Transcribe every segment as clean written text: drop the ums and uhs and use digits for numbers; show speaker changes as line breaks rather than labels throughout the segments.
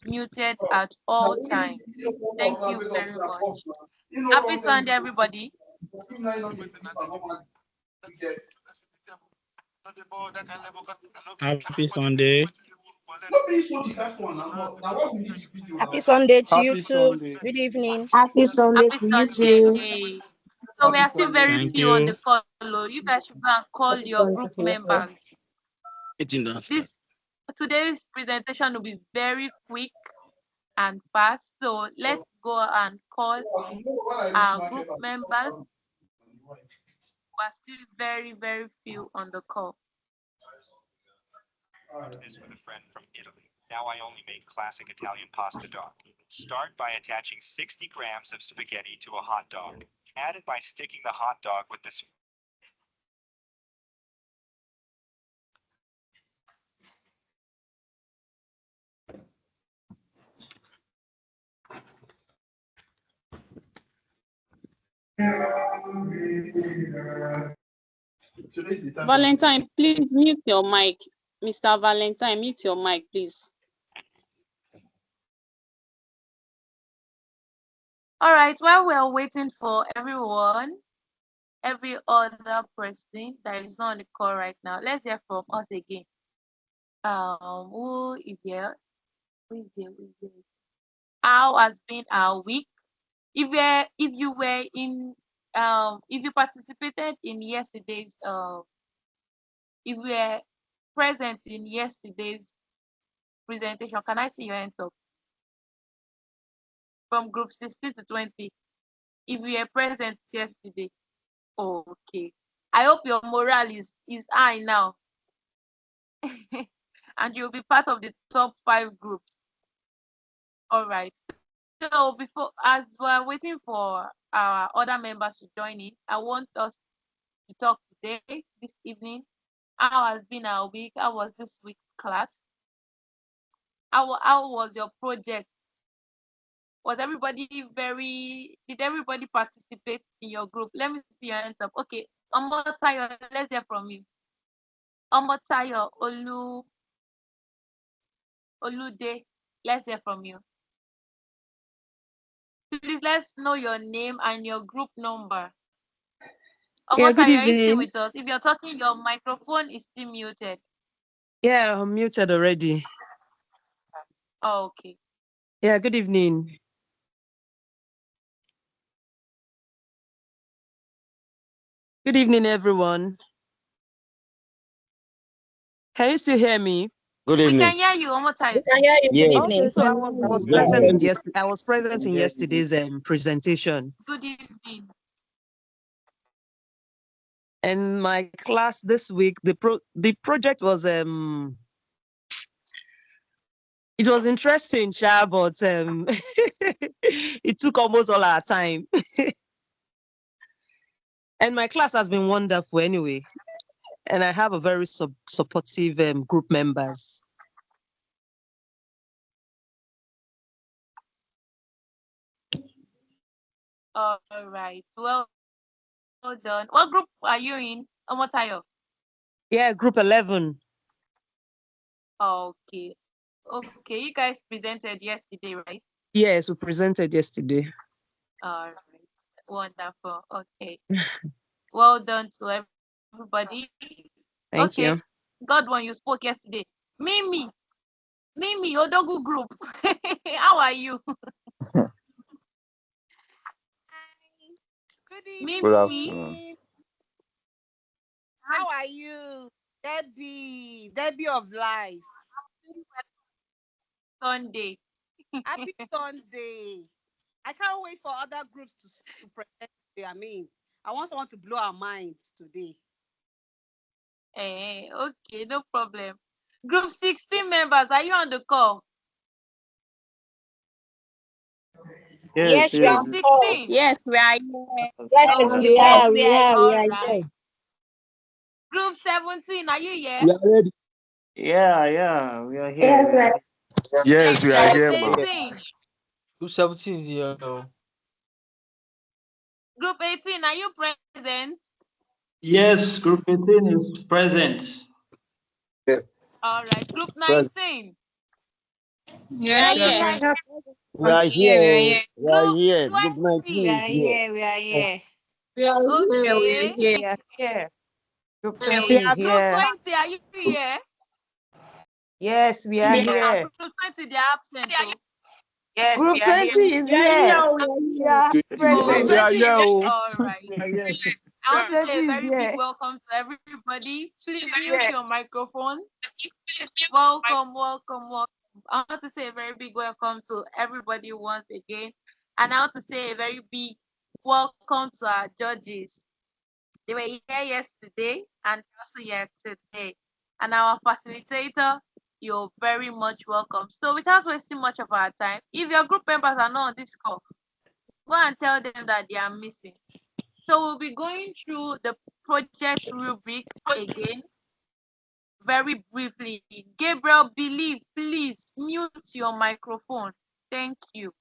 muted at all times. Thank you very much. Happy Sunday, everybody.
Happy Sunday.
Happy Sunday to you
Happy
too.
Sunday.
Good evening.
Happy Sunday
Happy
to you
Sunday.
too.
So we are still very
Thank
few on
you.
the call. You guys should go and call
Happy
your
Sunday
group
to you too.
members.
This
Today's presentation will be very quick and fast. So let's go and call our group members. We're still very, very few on the call.
This with a friend from Italy. Now I only make classic Italian pasta dog. Start by attaching 60 grams of spaghetti to a hot dog. Add it by sticking the hot dog with the
Valentine, please mute your mic. Mr. Valentine, mute your mic, please.
All right, while we're waiting for everyone, every other person that is not on the call right now, let's hear from us again. Who is here? Who is here? How has been our week? If you participated in yesterday's if you were present in yesterday's presentation, can I see your hands up? From group 16 to 20, if you were present yesterday. Okay, I hope your morale is high now. And you'll be part of the top 5 groups. All right, so as we're waiting for our other members to join in, I want us to talk today, this evening. How has been our week? How was this week's class? How was your project? Did everybody participate in your group? Let me see your hands up. Okay, Omotayo, let's hear from you. Omotayo, Olude, let's hear from you. Please let's know your name and your group number.
Yeah, good
Omotayo, are you still
evening.
with us? If you're talking, your microphone is still muted.
Yeah, I'm muted already.
Oh, okay.
Yeah, good evening. Good evening, everyone. Can you still hear me?
Good
We
evening.
can hear you, Omotayo.
We can hear you. Good
Yes.
evening.
Okay, so I was present in yesterday's presentation.
Good evening.
And my class this week, the project was it was interesting, but it took almost all our time. And my class has been wonderful anyway. And I have a very supportive group members.
All right. Well done. What group are you in, Omotayo?
Yeah, group 11.
Okay. Okay, you guys presented yesterday, right?
Yes, we presented yesterday.
All right. Wonderful. Okay. Well done to everybody.
Thank you.
Godwin, you spoke yesterday. Mimi, Odogu group. How are you?
Good evening.
Mimi.
Good afternoon.
How are you? Debbie of life.
Sunday.
Happy Sunday. I can't wait for other groups to present today. I want someone to blow our minds today.
Okay, no problem. Group 16 members, are you on the call?
Yes, we are.
16.
Yes, we are here.
Yes,
Okay.
we are.
All right. Group 17, are you here?
We are ready.
Yeah, we are here.
Yes, right.
Yes, we are here,
Group
ma.
18.
Group 17 is here.
Group 18, are you present?
Yes, Group 18 is present.
All right. Group 19.
Yes,
Yes.
sir.
We are here. We are
Group
here. Group
20.
19 is here.
We are here.
We are here. We
Okay.
are here.
Yeah, here. Group
Yeah,
20 is
Group
here.
20, are you here?
Yes, we are here.
Group 20, they're absent. Oh.
Yes,
Group
we are
20
here.
is here. Yeah,
Oh,
present.
all right. I want to say a
20 is
very big
here.
welcome to everybody. Please mute your microphone. Welcome, welcome, welcome. I want to say a very big welcome to everybody once again. And I want to say a very big welcome to our judges. They were here yesterday and also here today. And our facilitator, you're very much welcome. So without wasting much of our time, if your group members are not on this call, go and tell them that they are missing. So we'll be going through the project rubrics again very briefly. Gabriel, believe, please mute your microphone. Thank you.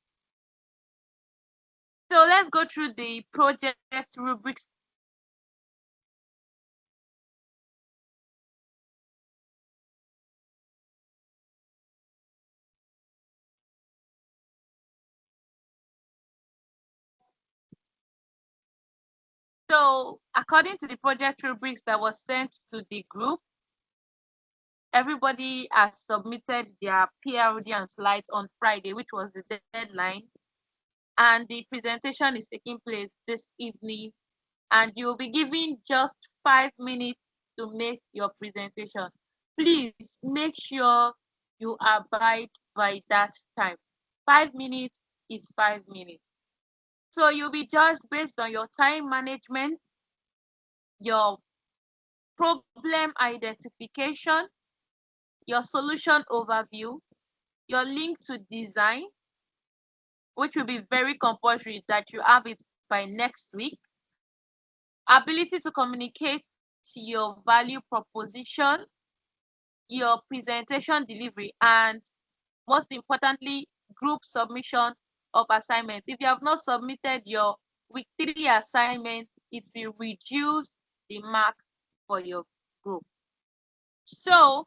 So let's go through the project rubrics. So according to the project rubrics that was sent to the group, everybody has submitted their PRD and slides on Friday, which was the deadline. And the presentation is taking place this evening. And you'll be given just 5 minutes to make your presentation. Please make sure you abide by that time. 5 minutes is 5 minutes. So you'll be judged based on your time management, your problem identification, your solution overview, your link to design, which will be very compulsory that you have it by next week, ability to communicate your value proposition, your presentation delivery, and most importantly, group submission of assignments. If you have not submitted your week 3 assignment, it will reduce the mark for your group. So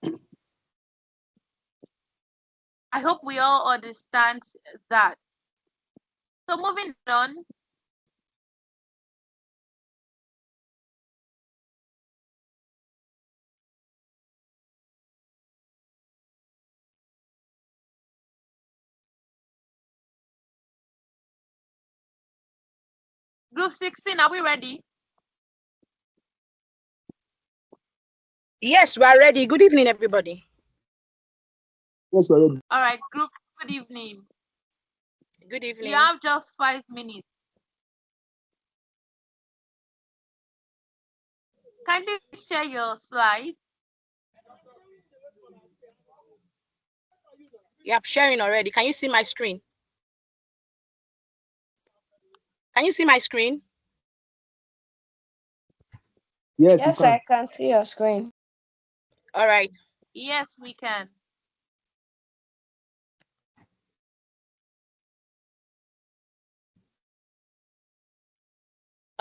I hope we all understand that. So moving on, group 16, are we ready?
Yes, we are ready. Good evening, everybody.
Yes, we're ready.
All right, group, good evening.
Good evening.
You have just 5 minutes. Kindly share your slide.
Yeah, I'm sharing already. Can you see my screen? Can you see my screen?
Yes,
I can see your screen. All right.
Yes, we can.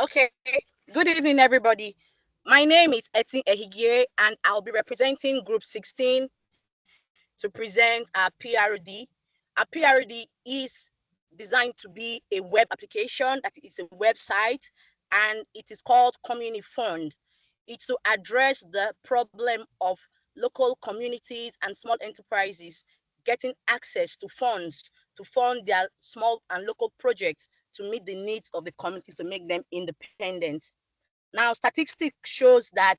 Okay. Good evening, everybody. My name is Etin Ehigie, and I'll be representing Group 16 to present our PRD. Our PRD is designed to be a web application, that is a website, and it is called Community Fund. It's to address the problem of local communities and small enterprises getting access to funds to fund their small and local projects to meet the needs of the communities to make them independent. Now, statistics shows that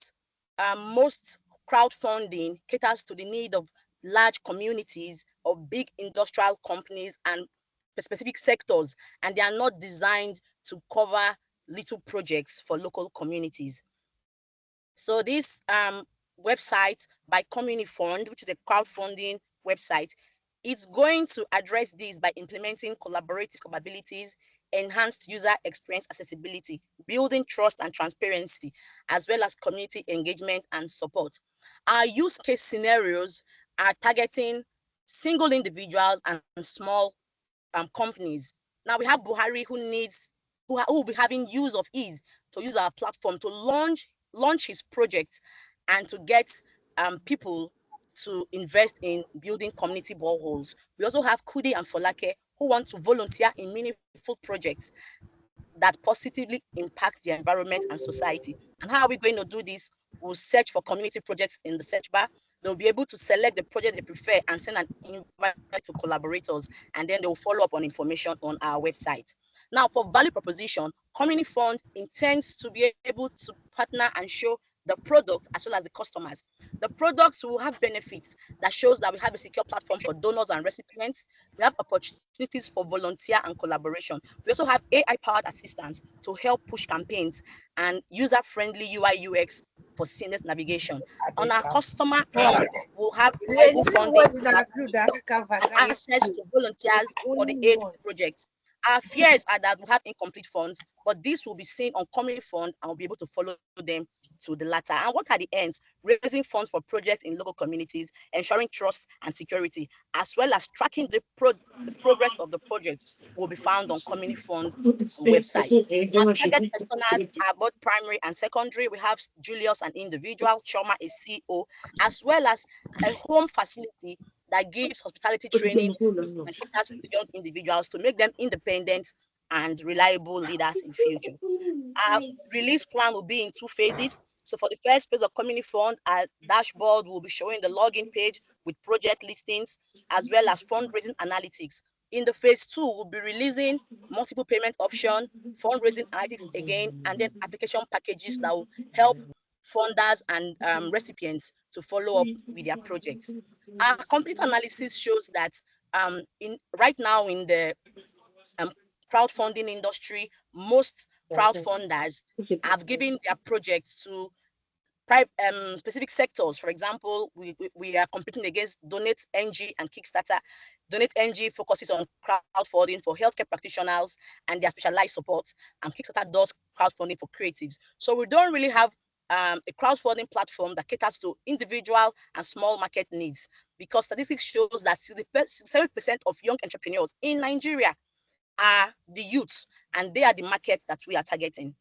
most crowdfunding caters to the need of large communities of big industrial companies and specific sectors, and they are not designed to cover little projects for local communities. So this website by Community Fund, which is a crowdfunding website, it's going to address this by implementing collaborative capabilities, enhanced user experience accessibility, building trust and transparency, as well as community engagement and support. Our use case scenarios are targeting single individuals and small companies. Now we have Buhari who will be having use of ease to use our platform to launch his project and to get people to invest in building community boreholes. We also have Kudi and Folake who want to volunteer in meaningful projects that positively impact the environment and society. And how are we going to do this? We'll search for community projects in the search bar. They'll be able to select the project they prefer and send an invite to collaborators, and then they'll follow up on information on our website. Now, for value proposition, Community Fund intends to be able to partner and show the product as well as the customers. The products will have benefits that shows that we have a secure platform for donors and recipients. We have opportunities for volunteer and collaboration. We also have AI-powered assistance to help push campaigns and user-friendly UI UX for seamless navigation. On our customer end, we'll have reliable funding access to volunteers for the aid projects. Our fears are that we have incomplete funds, but this will be seen on Community Fund and we'll be able to follow them to the latter. And what are the ends? Raising funds for projects in local communities, ensuring trust and security, as well as tracking the progress of the projects will be found on Community Fund website. Our target personas are both primary and secondary. We have Julius, an individual, Choma, a CEO, as well as a home facility that gives hospitality training and caters to young individuals to make them independent and reliable leaders in future. Our release plan will be in 2 phases. So for the first phase of Community Fund, our dashboard will be showing the login page with project listings as well as fundraising analytics. In the phase 2, we'll be releasing multiple payment options, fundraising analytics again, and then application packages that will help funders and recipients to follow up with their projects. Our complete analysis shows that right now in the crowdfunding industry, most crowdfunders have given their projects to specific sectors. For example, we are competing against Donate NG and Kickstarter. Donate NG focuses on crowdfunding for healthcare practitioners and their specialized support, and Kickstarter does crowdfunding for creatives. So we don't really have a crowdfunding platform that caters to individual and small market needs, because statistics shows that 7% of young entrepreneurs in Nigeria are the youth, and they are the market that we are targeting.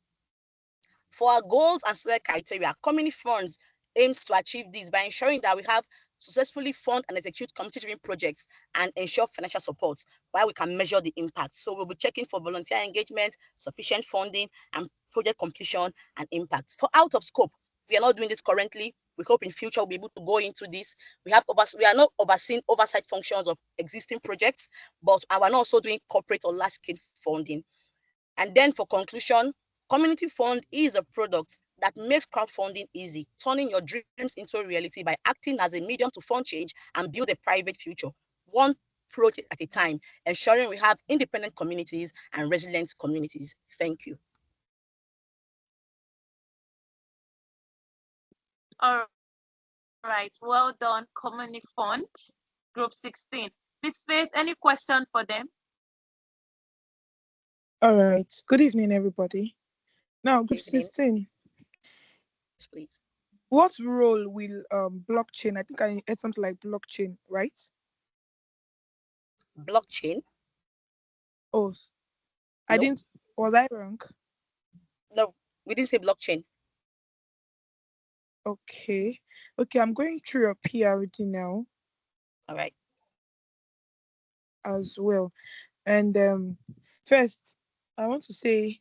For our goals and select criteria, Community Funds aims to achieve this by ensuring that we have successfully fund and execute community-driven projects and ensure financial support while we can measure the impact. So we'll be checking for volunteer engagement, sufficient funding, and project completion and impact. For out of scope, we are not doing this currently. We hope in future we'll be able to go into this. We are not overseeing oversight functions of existing projects, but we are also doing corporate or large-scale funding. And then for conclusion, Community Fund is a product that makes crowdfunding easy, turning your dreams into a reality by acting as a medium to fund change and build a private future, one project at a time, ensuring we have independent communities and resilient communities. Thank you.
All right, well done, Community Fund, Group 16. Miss Faith, any question for them?
All right. Good evening, everybody. Now, Group 16.
Please.
What role will blockchain? I think I heard something like blockchain, right?
Blockchain?
Oh, I didn't. Was I wrong?
No, we didn't say blockchain.
Okay. Okay, I'm going through your PRD now.
All right.
As well. And first, I want to say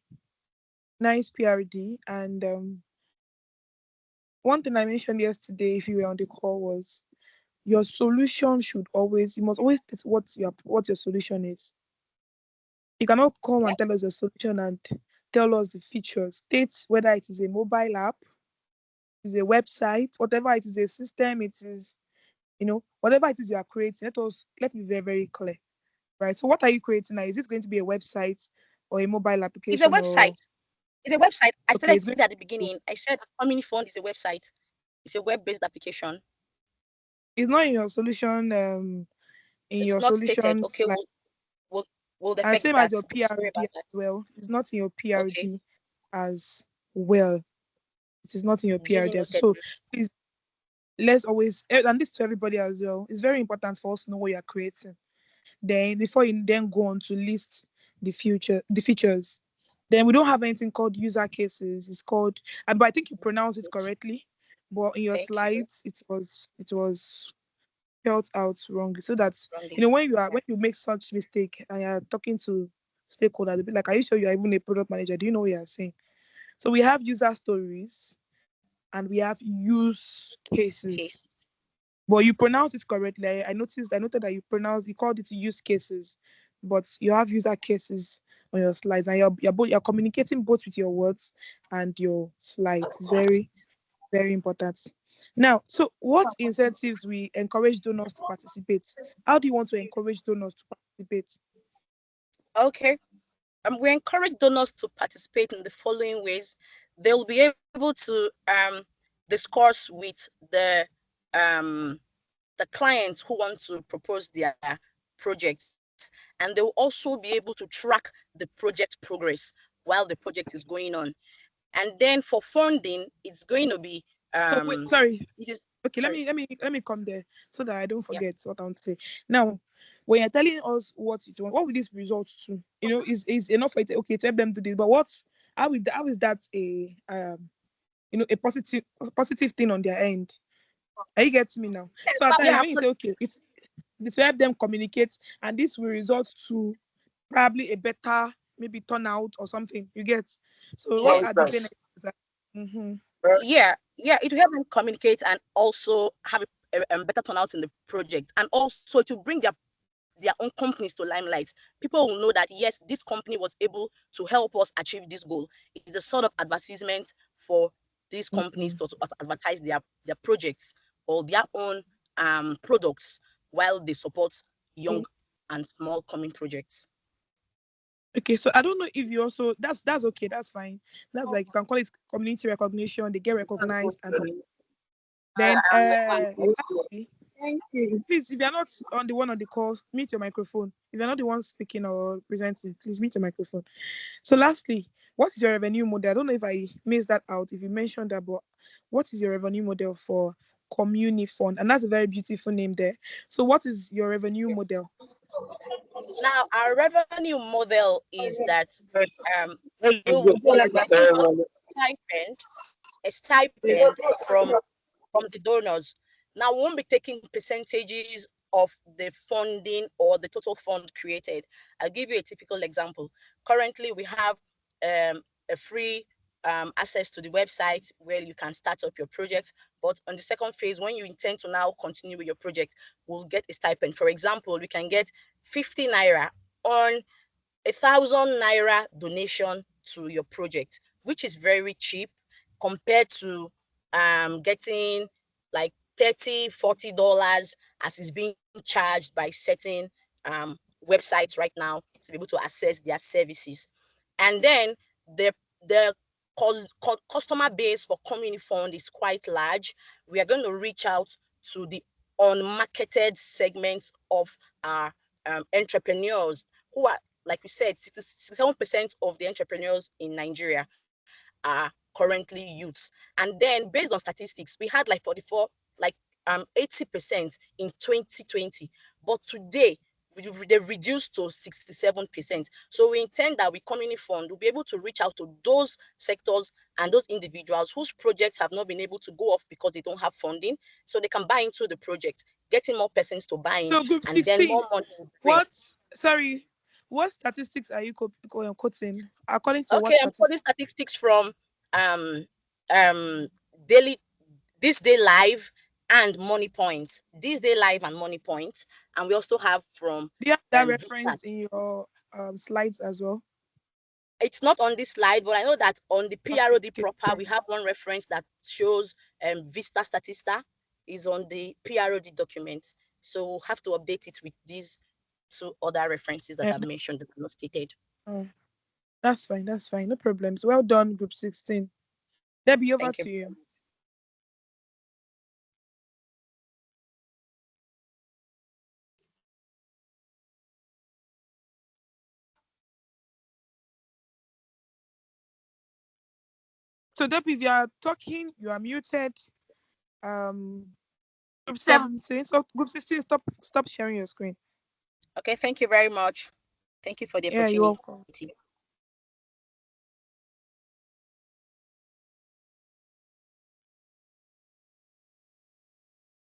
nice PRD. And one thing I mentioned yesterday, if you were on the call, was your solution should always, you must always state what your solution is. You cannot come and tell us your solution and tell us the features. State whether it is a mobile app, it is a website, whatever it is, a system, it is, whatever it is you are creating, let me be very, very clear. Right. So what are you creating now? Is it going to be a website or a mobile application?
It's a website. It's a website. I started at the beginning. I said Community Fund is a website. It's a web-based application.
It's not in your solution. Your
not
solution.
Stated. Okay,
like,
we'll
and same
that.
as your PRD as well. It's not in your PRD as well. It is not in your PRD. So please, let's always, and this to everybody as well. It's very important for us to know what you're creating. Then before you then go on to list the features. Then we don't have anything called user cases. It's called, but I think you pronounce it correctly. But in your slides, it was spelled out wrongly, so that when you make such mistake and you're talking to stakeholders, they'll be like, are you sure you're even a product manager? Do you know what you're saying? So we have user stories and we have use cases. But you pronounce it correctly. I noted that you called it use cases, but you have user cases on your slides, and you're communicating both with your words and your slides. It's very, very important. Now, so what incentives we encourage donors to participate? How do you want to encourage donors to participate?
Okay. We encourage donors to participate in the following ways. They will be able to discuss with the clients who want to propose their projects, and they will also be able to track the project progress while the project is going on. And then for funding, it's going to be
wait, sorry.
It is
okay.
Sorry.
Let me come there so that I don't forget what I want to say. Now, when you're telling us what you want, what will this result to? Is enough for it? Okay, to help them do this, but how is that a a positive thing on their end? Are you getting me now? So at times when you say okay, it's will help them communicate, and this will result to probably a better maybe turnout or something. You get? So what are the benefits?
Yeah, it will help them communicate and also have a better turnout in the project, and also to bring their own companies to limelight. People will know that yes, this company was able to help us achieve this goal. It is a sort of advertisement for these companies to advertise their projects or their own products while they support young and small coming projects.
Okay, so I don't know if you also that's okay, that's fine. That's like you can call it community recognition. They get recognized, and then
Thank you.
please, if you're not on the one on the call, mute your microphone. If you're not the one speaking or presenting, please mute your microphone. So lastly, what is your revenue model? I don't know if I missed that out, if you mentioned that, but what is your revenue model for Community Fund? And that's a very beautiful name there. So what is your revenue model?
Now, our revenue model is that we will be getting a stipend from the donors. Now, we won't be taking percentages of the funding or the total fund created. I'll give you a typical example. Currently, we have a free access to the website where you can start up your project. But on the second phase, when you intend to now continue with your project, we'll get a stipend. For example, we can get 50 naira on 1,000 naira donation to your project, which is very cheap compared to getting like $30-40 as is being charged by certain websites right now to be able to access their services. And then the customer base for Community Fund is quite large. We are going to reach out to the unmarketed segments of our entrepreneurs who are, like we said, 67% of the entrepreneurs in Nigeria are currently youths. And then based on statistics, we had like 80% in 2020. But today, they've reduced to 67%. So we intend that with Community Fund, we'll be able to reach out to those sectors and those individuals whose projects have not been able to go off because they don't have funding, so they can buy into the project, getting more persons to buy in,
So group
and
16,
then more money.
What statistics are you quoting? According to what
Okay, I'm quoting statistics from This Day Live and Money Point. This Day Live and Money Point. And we also have from
do you have that referenced in your slides as well?
It's not on this slide, but I know that on the PROD proper, we have one reference that shows Vista Statista is on the PROD document. So we'll have to update it with these two other references that I've mentioned that are not stated.
That's fine. No problems. Well done, group 16. Debbie, over to you. So Debbie, if you are talking, you are muted. Group 17. So group 16, stop sharing your screen.
Okay, thank you very much. Thank you for the opportunity.
You're welcome.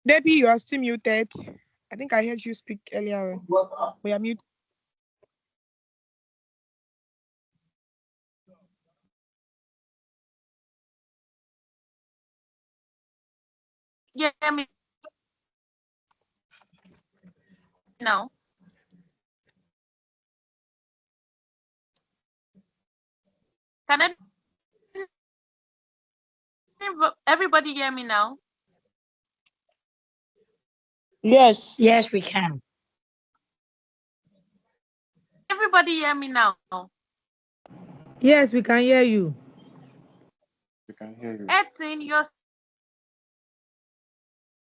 Debbie, you are still muted. I think I heard you speak earlier on. We are mute.
Yeah, me now. Can everybody hear me now?
Yes. Yes, we can.
Everybody hear me now?
Yes, we can hear you.
We can hear you.
18, your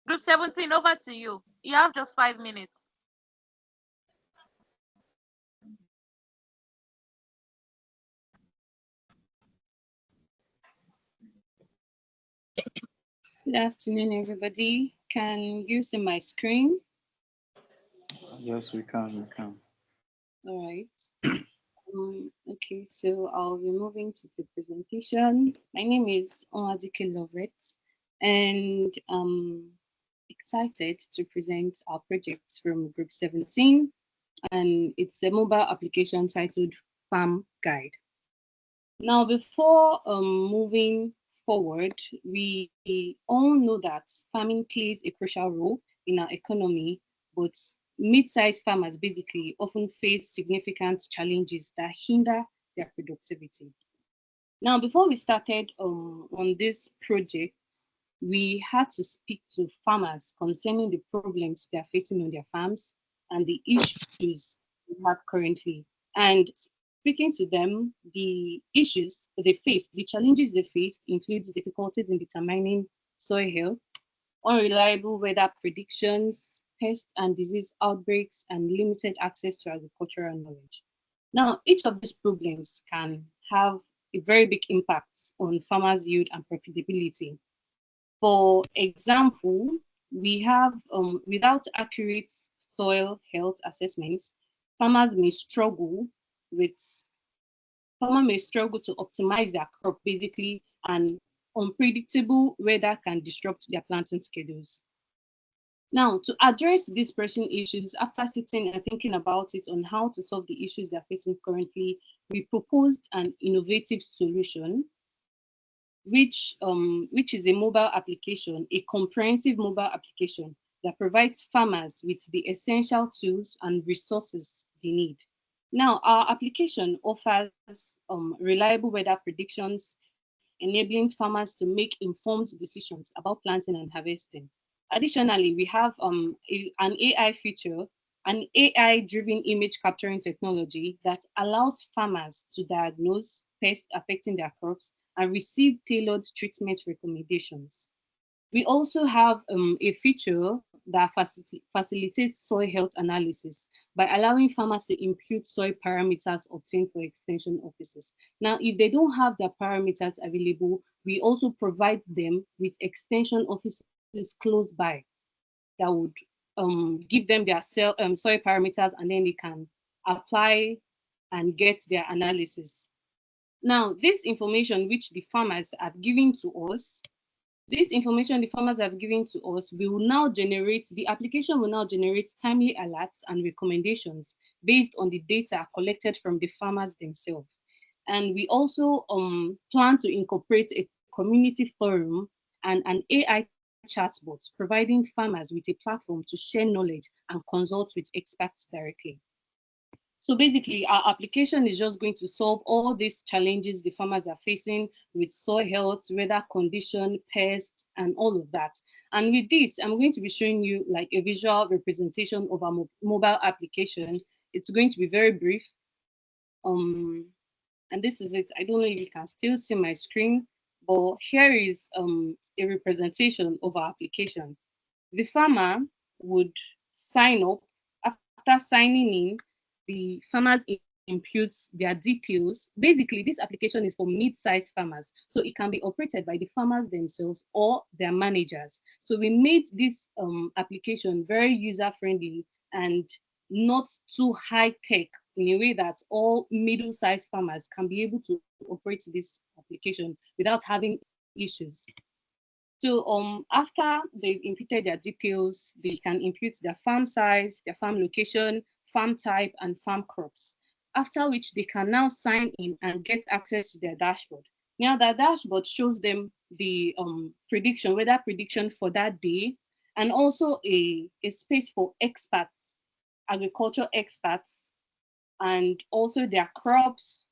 group 17, over to you. You have just 5 minutes.
Good afternoon, everybody. Can you see my screen?
Yes, we can. We can.
All right. Okay, so I'll be moving to the presentation. My name is Onwadike Lovett, and I'm excited to present our project from Group 17, and it's a mobile application titled Farm Guide. Now, before moving forward, we all know that farming plays a crucial role in our economy, but mid-sized farmers basically often face significant challenges that hinder their productivity. Now, before we started on this project, we had to speak to farmers concerning the problems they are facing on their farms and the issues we have currently. And speaking to them, the issues they face, the challenges they face includes difficulties in determining soil health, unreliable weather predictions, pest and disease outbreaks, and limited access to agricultural knowledge. Now, each of these problems can have a very big impact on farmers' yield and profitability. For example, we have without accurate soil health assessments, farmers may struggle with farmer may struggle to optimize their crop basically, and unpredictable weather can disrupt their planting schedules. Now, to address these pressing issues, after sitting and thinking about it on how to solve the issues they're facing currently, we proposed an innovative solution, which is a mobile application, a comprehensive mobile application that provides farmers with the essential tools and resources they need. Now, our application offers reliable weather predictions, enabling farmers to make informed decisions about planting and harvesting. Additionally, we have an AI feature, an AI-driven image capturing technology that allows farmers to diagnose pests affecting their crops and receive tailored treatment recommendations. We also have a feature that facilitates soil health analysis by allowing farmers to impute soil parameters obtained for extension officers. Now, if they don't have their parameters available, we also provide them with extension officers close by that would give them their soil parameters, and then they can apply and get their analysis. Now, this information which the farmers have given to us, will now generate, the application will now generate timely alerts and recommendations based on the data collected from the farmers themselves. And we also plan to incorporate a community forum and an AI chatbot, providing farmers with a platform to share knowledge and consult with experts directly. So basically, our application is just going to solve all these challenges the farmers are facing with soil health, weather condition, pests, and all of that. And with this, I'm going to be showing you like a visual representation of our mobile application. It's going to be very brief. And this is it. I don't know if you can still see my screen, but here is a representation of our application. The farmer would sign up. After signing in, the farmers input their details. Basically, this application is for mid-sized farmers, so it can be operated by the farmers themselves or their managers. So we made this application very user-friendly and not too high-tech, in a way that all middle-sized farmers can be able to operate this application without having issues. So after they've imputed their details, they can impute their farm size, their farm location, farm type, and farm crops. After which they can now sign in and get access to their dashboard. Now that dashboard shows them the prediction, weather prediction for that day, and also a space for experts, agriculture experts, and also their crops,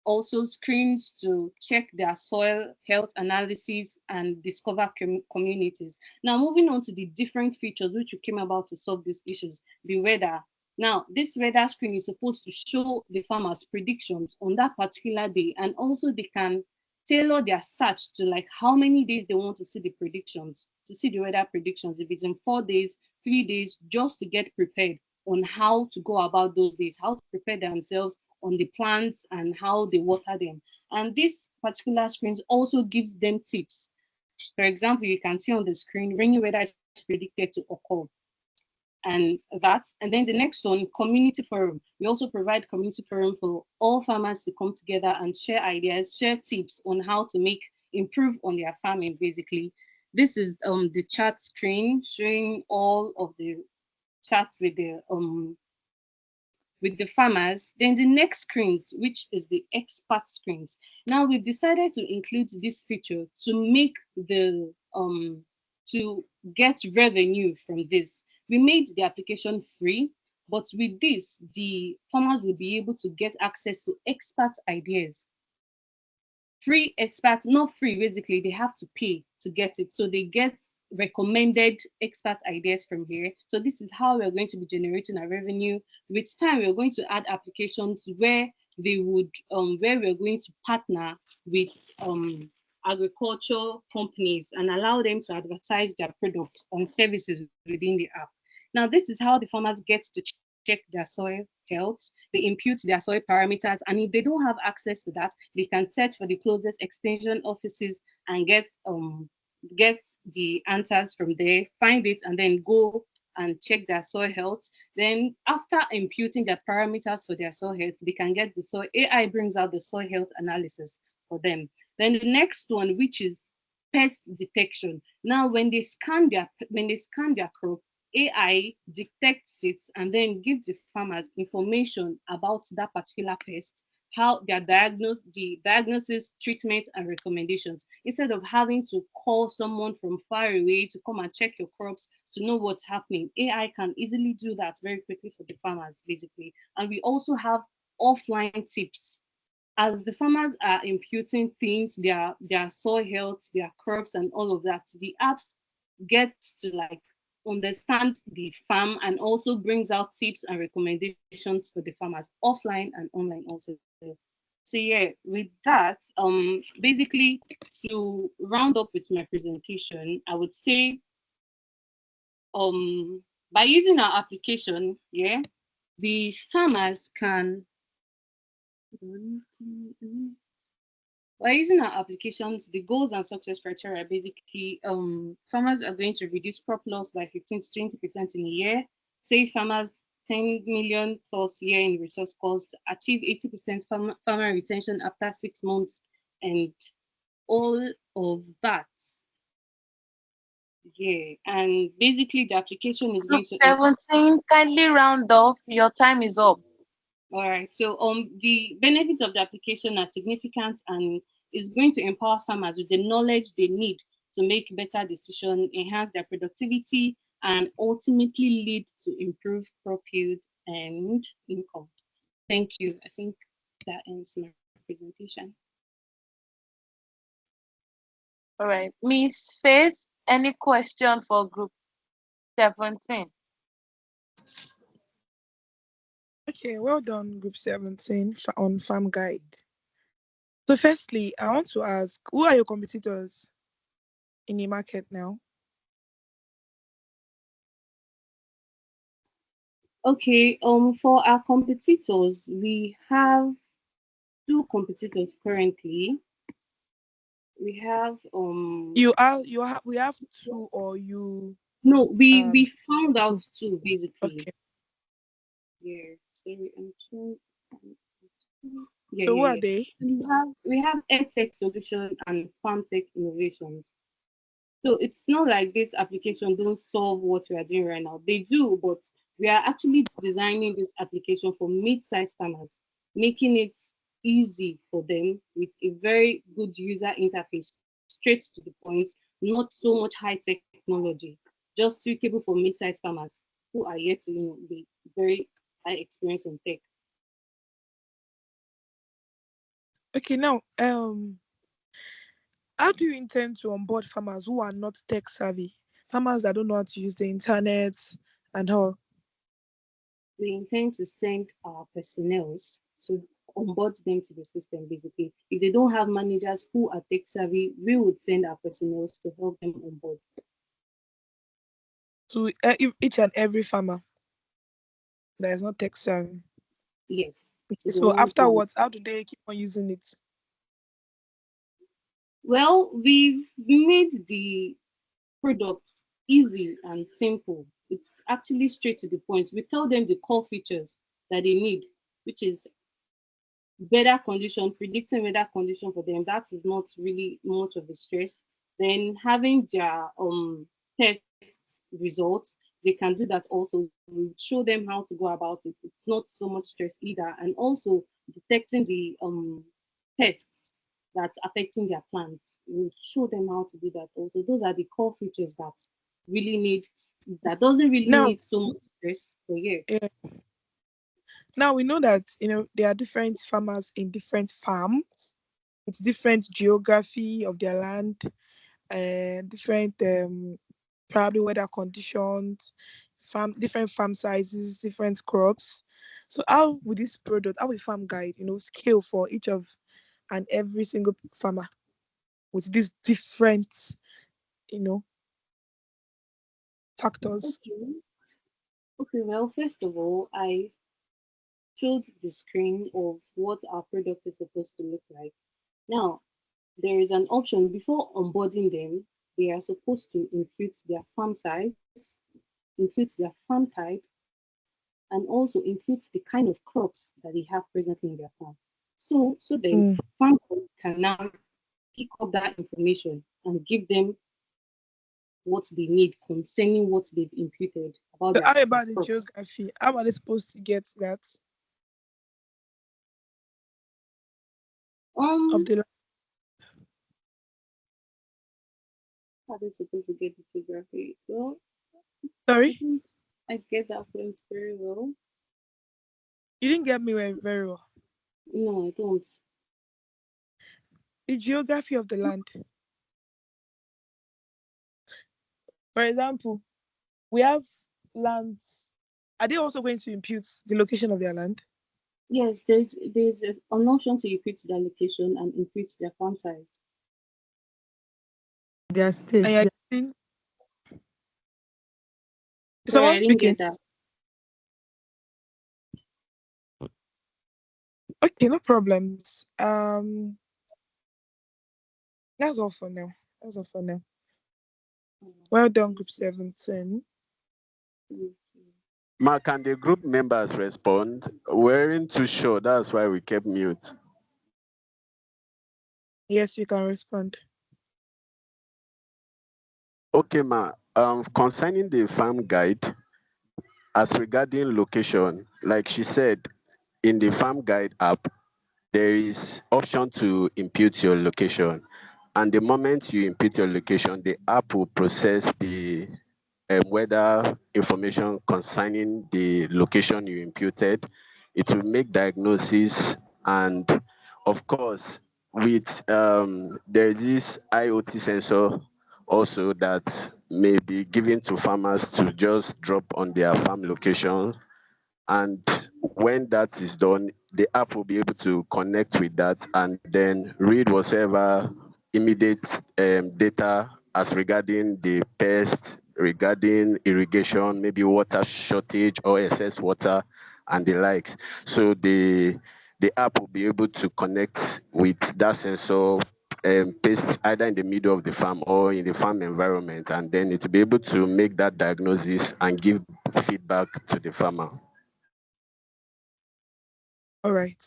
also screens to check their soil health analysis and discover communities. Now, moving on to the different features which came about to solve these issues, the weather. Now, this weather screen is supposed to show the farmers predictions on that particular day, and also they can tailor their search to like how many days they want to see the predictions, to see the weather predictions. If it's in 4 days, 3 days, just to get prepared on how to go about those days, how to prepare themselves on the plants and how they water them. And this particular screen also gives them tips. For example, you can see on the screen, rainy weather is predicted to occur. And then the next one, community forum. We also provide community forum for all farmers to come together and share ideas, share tips on how to improve on their farming, basically. This is the chat screen showing all of the chats with the farmers. Then the next screens, which is the expert screens. Now we've decided to include this feature to make to get revenue from this. We made the application free, but with this, the farmers will be able to get access to expert ideas. Free experts, not free, basically, they have to pay to get it. So they get recommended expert ideas from here. So this is how we're going to be generating our revenue. With time, we're going to add applications where where we're going to partner with agricultural companies and allow them to advertise their products and services within the app. Now, this is how the farmers get to check their soil health, they impute their soil parameters, and if they don't have access to that, they can search for the closest extension offices and get the answers from there, find it, and then go and check their soil health. Then after imputing their parameters for their soil health, they can get the soil. AI brings out the soil health analysis for them. Then the next one, which is pest detection. Now, when they scan their crop, AI detects it and then gives the farmers information about that particular pest, how their diagnosis, treatment, and recommendations. Instead of having to call someone from far away to come and check your crops to know what's happening, AI can easily do that very quickly for the farmers, basically. And we also have offline tips. As the farmers are imputing things, their soil health, their crops, and all of that, the apps get to like understand the farm and also brings out tips and recommendations for the farmers offline and online also. So yeah, with that, basically to round up with my presentation, I would say by using our application, the farmers can by using our applications, the goals and success criteria basically farmers are going to reduce crop loss by 15 to 20% in a year, save farmers 10 million plus year in resource costs, achieve 80% farmer retention after 6 months, and all of that. Yeah, and basically the application is
Group
going to
17, kindly round off. Your time is up.
All right. So the benefits of the application are significant and is going to empower farmers with the knowledge they need to make better decisions, enhance their productivity, and ultimately lead to improved crop yield and income. Thank you. I think that ends my presentation.
All right. Miss Faith, any question for group 17?
Okay, well done, Group 17 on Farm Guide. So firstly, I want to ask, who are your competitors in the market now?
Okay, for our competitors, we have 2 competitors currently. We have
we have 2, or you
no, we found out 2 basically.
Okay.
Yeah, sorry, I'm trying.
So who are they?
We have EdTech Solution and FarmTech Innovations. So it's not like this application don't solve what we are doing right now. They do, but we are actually designing this application for mid-sized farmers, making it easy for them with a very good user interface, straight to the point, not so much high-tech technology, just suitable for mid-sized farmers who are yet to be very high experience in tech.
Okay, now how do you intend to onboard farmers who are not tech savvy? Farmers that don't know how to use the internet and all.
We intend to send our personnel to onboard them to the system basically. If they don't have managers who are tech savvy, we would send our personnel to help them onboard.
To each and every farmer that is not tech savvy.
Yes.
So afterwards, how do they keep on using it?
Well, we've made the product easy and simple. It's actually straight to the point. We tell them the core features that they need, which is weather condition, predicting weather condition for them. That is not really much of a stress. Then having their test results, they can do that also. We show them how to go about it. It's not so much stress either. And also detecting the pests that's affecting their plants. We show them how to do that also. Those are the core features that really need, that doesn't really need so much stress. So yeah.
Now we know that there are different farmers in different farms with different geography of their land and different probably weather conditions, different farm sizes, different crops. So how would this product, how will farm guide, scale for each of and every single farmer with these different, factors?
Okay, well, first of all, I showed the screen of what our product is supposed to look like. Now, there is an option before onboarding them. They are supposed to input their farm size, input their farm type, and also input the kind of crops that they have presently in their farm. So then farm can now pick up that information and give them what they need concerning what they've imputed about
So
their
how about the
crops.
geography? How are they supposed to get that? Of the
How are they supposed to get the geography? Well,
sorry,
I get that point very well.
you didn't get me very well.
No, I don't.
The geography of the land. For example, we have lands. Are they also going to impute the location of their land?
Yes, there's an option to input their location and input their farm size.
Their state.
And you're
Sorry,
someone
I didn't
speaking?
get that.
Okay, no problems. That's all for now. That's all for now. Well done, Group 17.
Ma, can the group members respond? We weren't too sure. That's why we kept mute.
Yes, you can respond.
Okay, ma. Concerning the farm guide, as regarding location, like she said, in the farm guide app, there is option to impute your location. And the moment you input your location, the app will process the weather information concerning the location you imputed. It will make diagnosis, and of course, with there is this IoT sensor also that may be given to farmers to just drop on their farm location. And when that is done, the app will be able to connect with that and then read whatever immediate data as regarding the pest, regarding irrigation, maybe water shortage or excess water and the likes. So the app will be able to connect with that sensor paste either in the middle of the farm or in the farm environment, and then it will be able to make that diagnosis and give feedback to the farmer.
All right.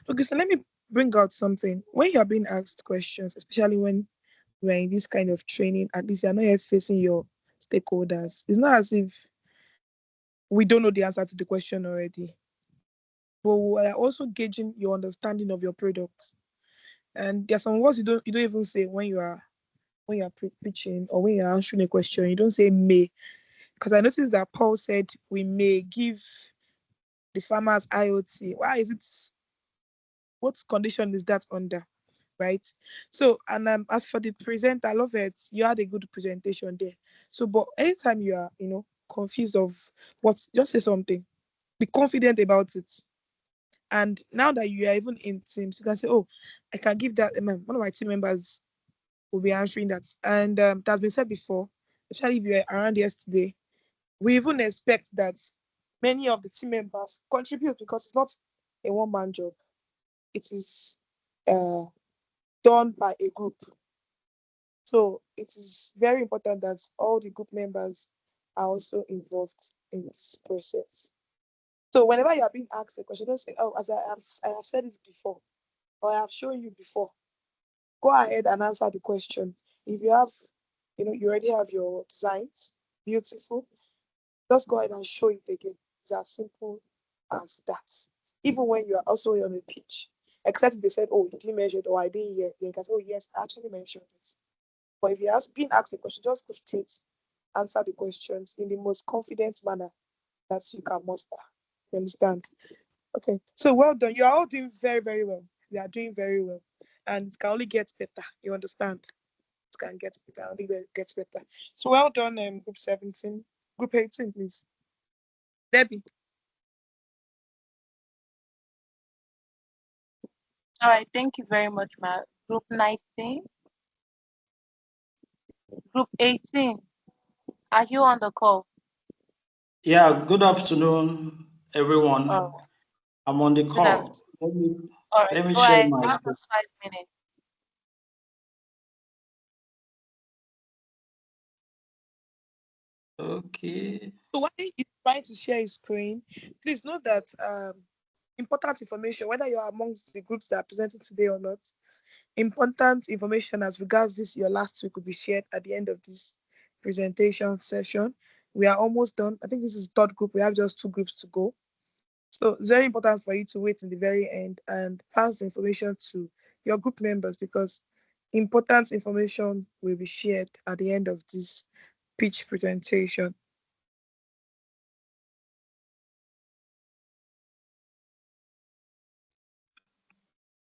Okay, so let me bring out something. When you're being asked questions, especially when we're in this kind of training, at least you're not yet facing your stakeholders. It's not as if we don't know the answer to the question already, but we're also gauging your understanding of your product. And there's some words you don't even say when you're preaching or when you're answering a question. You don't say may, because I noticed that Paul said we may give the farmers IoT. Why is it? What condition is that under? Right? So, and as for the present, I love it. You had a good presentation there. So, but anytime you are, confused of what, just say something. Be confident about it. And now that you are even in teams, you can say, "Oh, I can give that." One of my team members will be answering that, and that has been said before. Especially if you were around yesterday, we even expect that many of the team members contribute because it's not a one-man job. It is done by a group. So it is very important that all the group members are also involved in this process. So whenever you are being asked a question, don't say, "Oh, as I have said it before, or I have shown you before." Go ahead and answer the question. If you have, you already have your designs, beautiful, just go ahead and show it again. It's as simple as that. Even when you are also on a pitch, except if they said, "Oh, you didn't mention it," or "I didn't hear," then you can say, "Oh, yes, I actually mentioned it." But if you're being asked a question, just go straight, answer the questions in the most confident manner that you can muster. You understand? Okay. So well done. You are all doing very, very well. You are doing very well. And it can only get better. You understand? It can get better, only gets better. So well done, group 17. Group 18, please. Debbie.
All right, thank you very much, ma. Group 19. Group 18. Are you on the call?
Yeah, good afternoon, everyone.
Oh,
I'm on the
good
call.
afternoon. All right,
Let me
go
share
ahead.
my
Have
screen.
us 5 minutes.
Okay.
So while he's trying to share his screen, please note that important information, whether you are amongst the groups that are presenting today or not, important information as regards this your last week will be shared at the end of this presentation session. We are almost done. I think this is the third group. We have just 2 groups to go. So it's very important for you to wait in the very end and pass the information to your group members, because important information will be shared at the end of this pitch presentation.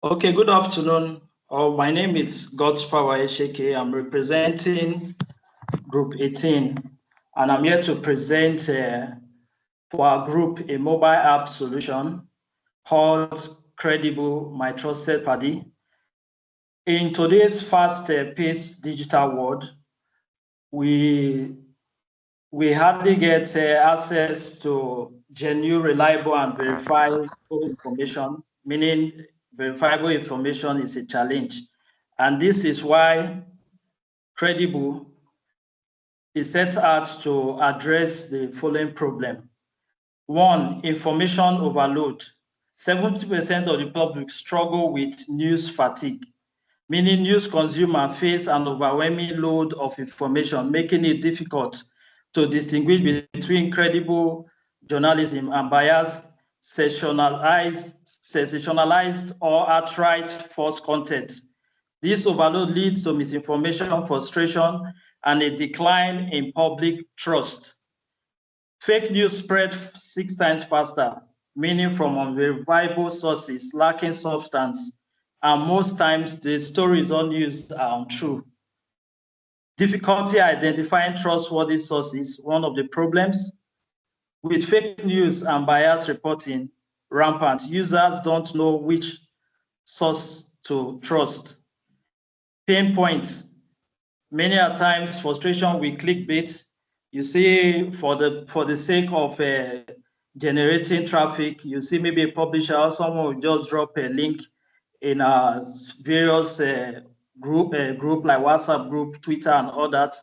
Okay, good afternoon. My name is God's Power Esheke. I'm representing Group 18, and I'm here to present for our group a mobile app solution called Credible, My Trusted Party. In today's fast-paced digital world, we hardly get access to genuine, reliable, and verifiable information, meaning verifiable information is a challenge. And this is why Credible is set out to address the following problem. 1, information overload. 70% of the public struggle with news fatigue, meaning news consumers face an overwhelming load of information, making it difficult to distinguish between credible journalism and biased, sensationalized or outright false content. This overload leads to misinformation, frustration, and a decline in public trust. Fake news spread 6 times faster, meaning from unverifiable sources lacking substance, and most times the stories on news are untrue. Difficulty identifying trustworthy sources, one of the problems. With fake news and bias reporting rampant, users don't know which source to trust. Pain points. Many a times frustration with clickbait. You see, for the sake of generating traffic, you see maybe a publisher or someone will just drop a link in a various group like WhatsApp group, Twitter, and all that,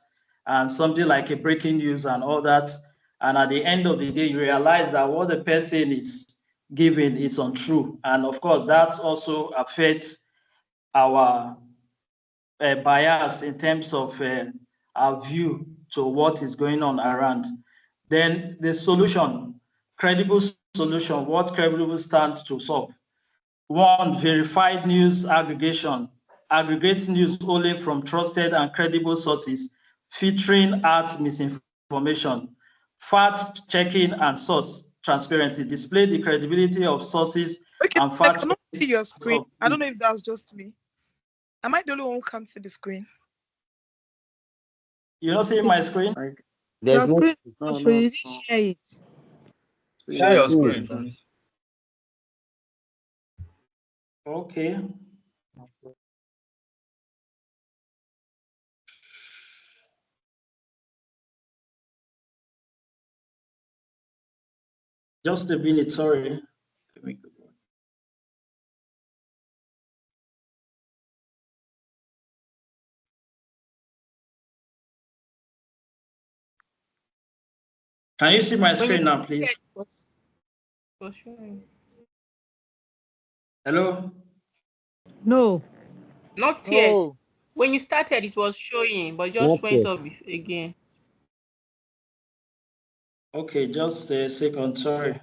and something like a breaking news and all that. And at the end of the day, you realize that what the person is giving is untrue. And of course, that also affects our bias in terms of our view to what is going on around. Then the solution, credible solution, what credible stands to solve. One, verified news aggregation, aggregate news only from trusted and credible sources, filtering out misinformation, fact checking and source transparency, display the credibility of sources and
I
fact
cannot see your screen.
of
I don't know if that's just me. Am I the only one who can't see the screen?
You don't see my screen?
Your
There's no.
screen
No,
show you
no,
didn't share it.
Share your
screen.
screen.
Okay. Just a minute, sorry. Can you see my screen now, please? Hello?
Not
No.
yet. When you started, it was showing, but just
Not
went
yet.
off again.
Okay, just a second, sorry.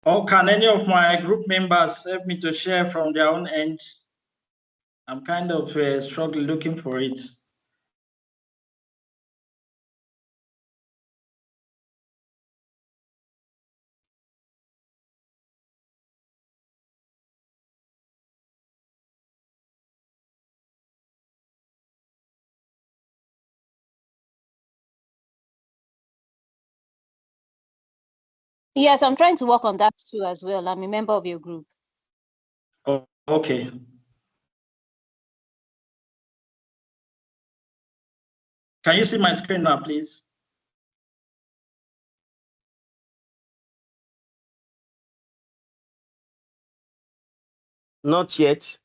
Or can any of my group members help me to share from their own end? I'm kind of struggling looking for it.
Yes, I'm trying to work on that too as well. I'm a member of your group.
Oh, okay. Can you see my screen now, please?
Not yet.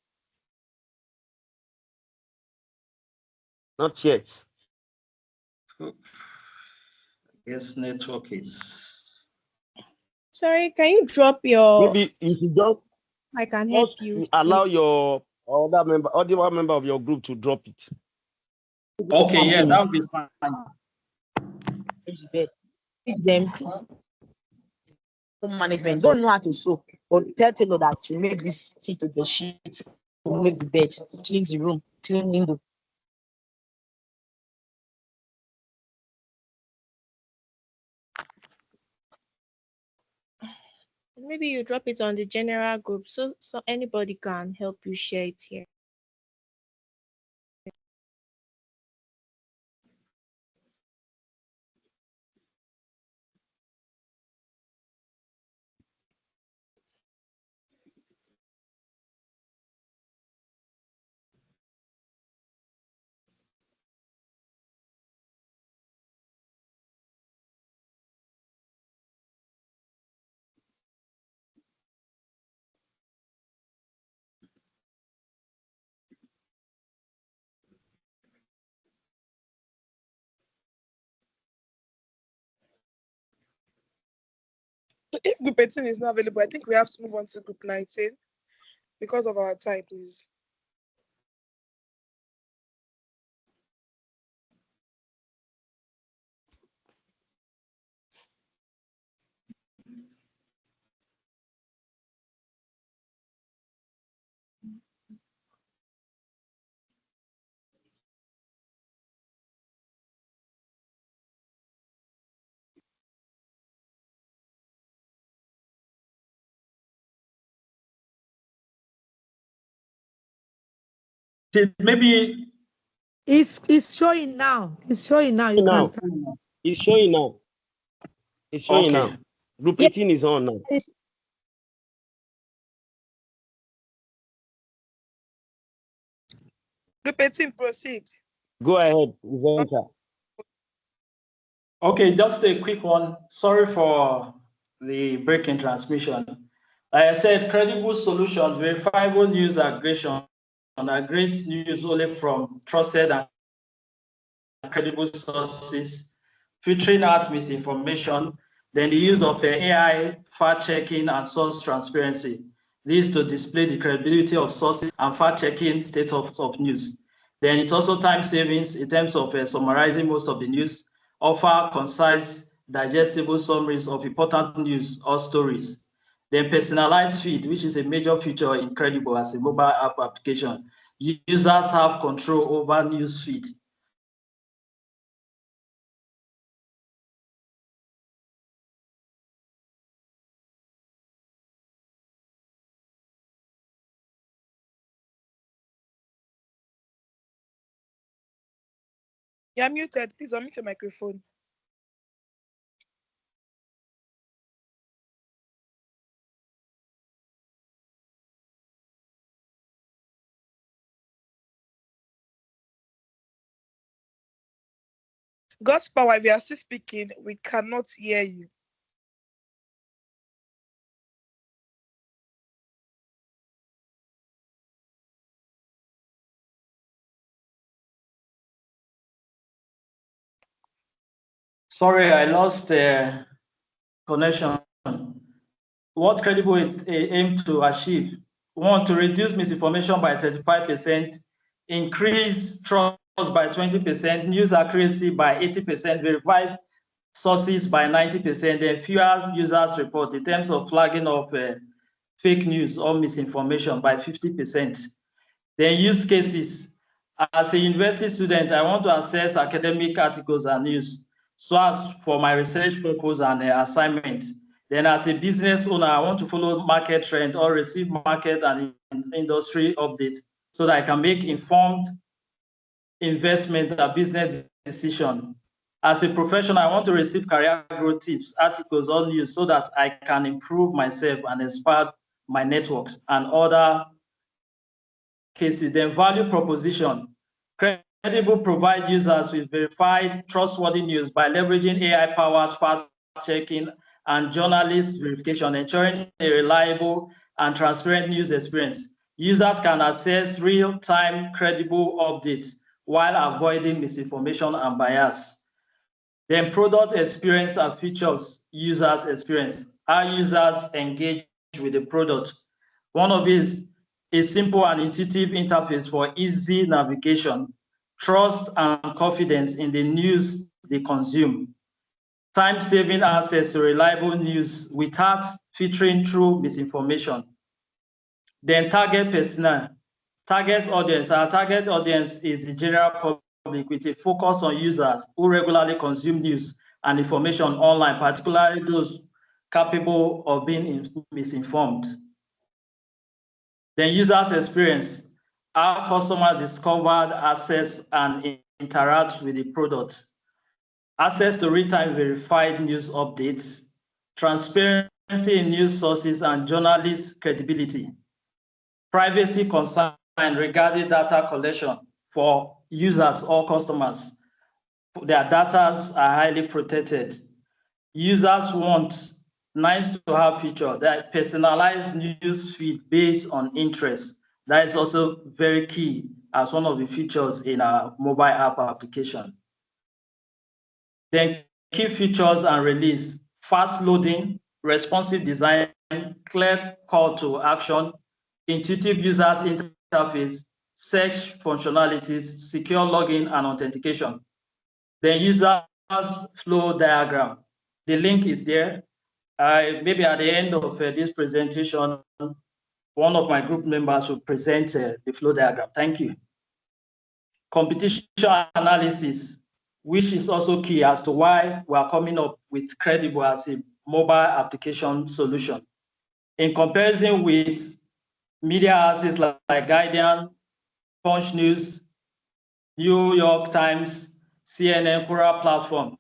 Not yet.
Yes, network is.
Sorry, can you drop your?
Maybe you should just
I can help
just
you.
allow your other member of your group to drop it.
Okay, yeah, that would be fine.
Teach them home management. Don't know how to sew, but tell Taylor that you make this sheet of the sheet, to make the bed, clean the room, clean window.
Maybe you drop it on the general group so anybody can help you share it here.
So if group 18 is not available, I think we have to move on to group 19 because of our time, please.
Maybe
It's showing now. It's showing now. You can start.
It's showing now. It's showing
Okay.
now. Group 18 is on now.
Group 18, proceed.
Go ahead, presenter.
Okay, just a quick one. Sorry for the break in transmission. Like I said, credible solutions, verifiable news aggregation, aggregates news only from trusted and credible sources, filtering out misinformation, then the use of AI, fact-checking, and source transparency. This to display the credibility of sources and fact-checking state of news. Then it's also time savings in terms of summarizing most of the news, offer concise, digestible summaries of important news or stories. Then personalized feed, which is a major feature in Credible as a mobile app application. Users have control over news feed.
You're muted. Please unmute your microphone. God's power, we are still speaking. We cannot hear you.
Sorry, I lost the connection. What Credible aim to achieve? One, to reduce misinformation by 35%, increase trust by 20%, news accuracy by 80%, verify sources by 90%, then fewer users report in terms of flagging of fake news or misinformation by 50%. Then use cases. As a university student, I want to access academic articles and news so as for my research purpose and assignment. Then as a business owner, I want to follow market trend or receive market and industry updates so that I can make informed investment and business decision. As a professional, I want to receive career growth tips, articles, or news so that I can improve myself and expand my networks and other cases. Then value proposition. Credible provide users with verified, trustworthy news by leveraging AI-powered fact-checking and journalist verification, ensuring a reliable and transparent news experience. Users can access real-time credible updates while avoiding misinformation and bias. Then product experience and features users experience. How users engage with the product. One of these a simple and intuitive interface for easy navigation, trust and confidence in the news they consume, time-saving access to reliable news without filtering through misinformation. Then target personnel, target audience. Our target audience is the general public with a focus on users who regularly consume news and information online, particularly those capable of being misinformed. Then users experience, how customers discovered, access, and interact with the product. Access to real-time verified news updates, transparency in news sources and journalist credibility, privacy concern regarding data collection for users or customers. Their data are highly protected. Users want nice to have feature that personalized news feed based on interest. That is also very key as one of the features in our mobile app application. Then key features and release, fast loading, responsive design, clear call to action, intuitive users interface, search functionalities, secure login and authentication. Then users flow diagram. The link is there. Maybe at the end of this presentation, one of my group members will present the flow diagram. Thank you. Competition analysis, which is also key as to why we are coming up with Credible as a mobile application solution. In comparison with media houses like Guardian, Punch News, New York Times, CNN, Quora platform,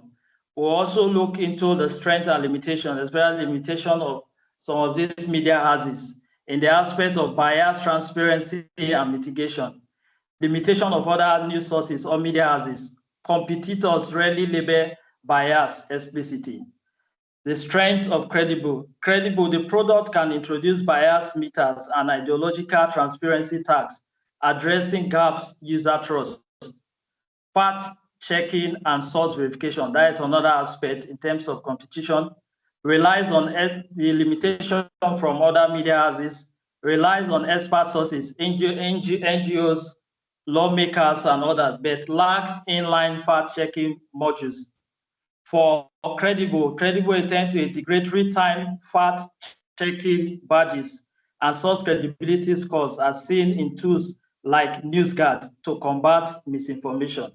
we'll also look into the strength and limitations, especially limitation of some of these media houses in the aspect of bias, transparency, and mitigation. Limitation of other news sources or media houses. Competitors rarely label bias explicitly. The strength of Credible. Credible, the product can introduce bias meters and ideological transparency tags addressing gaps user trust, fact checking and source verification. That is another aspect in terms of competition. Relies on the limitation from other media houses, relies on expert sources, NGOs, lawmakers, and others, but lacks inline fact checking modules. For credible intend to integrate real-time fact checking badges and source credibility scores as seen in tools like NewsGuard to combat misinformation.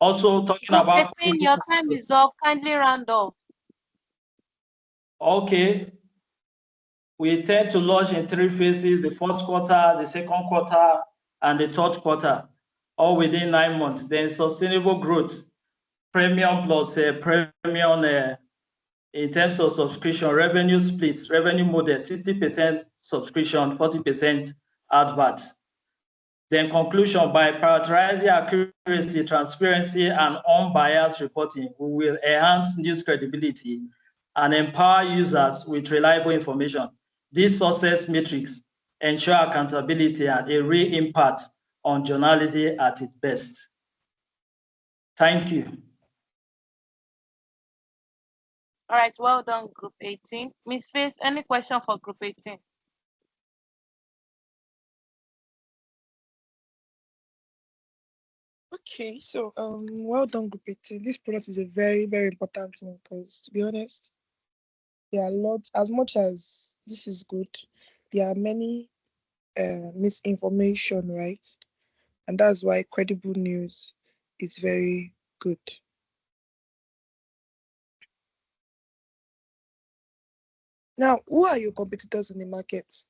Also talking
Group
about
18, your time is up. Kindly round off.
Okay. We tend to launch in 3 phases: the first quarter, the second quarter, and the third quarter, all within 9 months. Then sustainable growth, premium plus premium in terms of subscription, revenue splits, revenue model, 60% subscription, 40% adverts. Then conclusion, by prioritizing accuracy, transparency, and unbiased reporting, we will enhance news credibility and empower users with reliable information. These success metrics ensure accountability and a real impact on journalism at its best. Thank you.
All right, well done, Group 18. Miss Faith, any question for Group 18?
Okay, so well done, Group 18. This product is a very, very important one because, to be honest, there are lots. As much as this is good, there are many misinformation, right? And that's why credible news is very good. Now, who are your competitors in the market?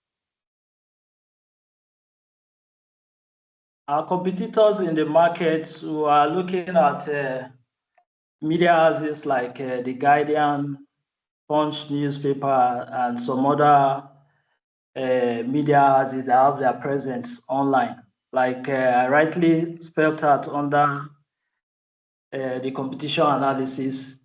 Our competitors in the market who are looking at media houses like The Guardian, Punch newspaper, and some other media houses that have their presence online. Like I rightly spelled out under the competition analysis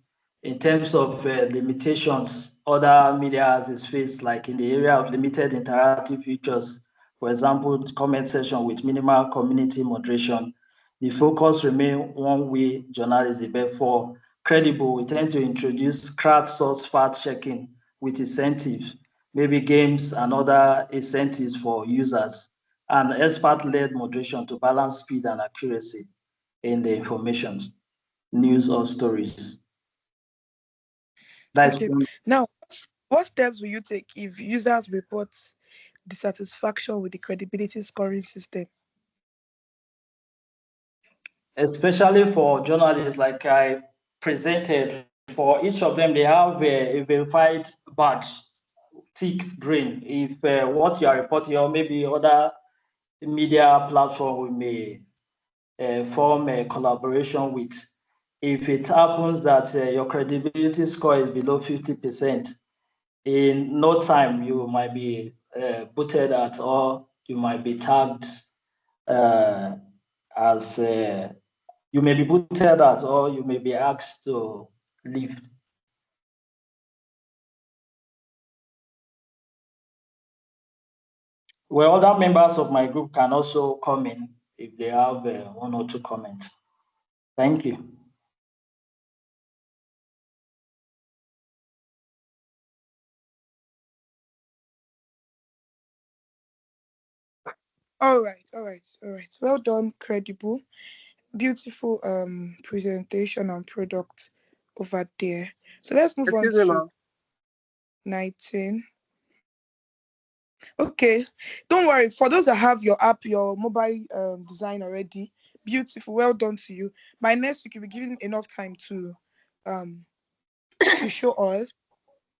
in terms of limitations other media houses face, like in the area of limited interactive features, for example, comment section with minimal community moderation. The focus remains one-way journalism, but for credible, we tend to introduce crowdsourced fact-checking with incentives, maybe games and other incentives for users, and expert-led moderation to balance speed and accuracy in the information, news or stories. That's
okay. Now, what steps will you take if users report dissatisfaction with the credibility scoring system?
Especially for journalists, like I presented, for each of them, they have a verified badge, ticked green. If what you are reporting, or maybe other media platform we may form a collaboration with, if it happens that your credibility score is below 50%, in no time you might be booted at, or you might be tagged as you may be booted at, or you may be asked to leave. Well, other members of my group can also come in if they have 1 or 2 comments. Thank you.
All right. Well done, credible. Beautiful presentation and product over there. So let's move on to 19. Okay, don't worry. For those that have your app, your mobile design already, beautiful. Well done to you. By next week, you'll be given enough time to to show us.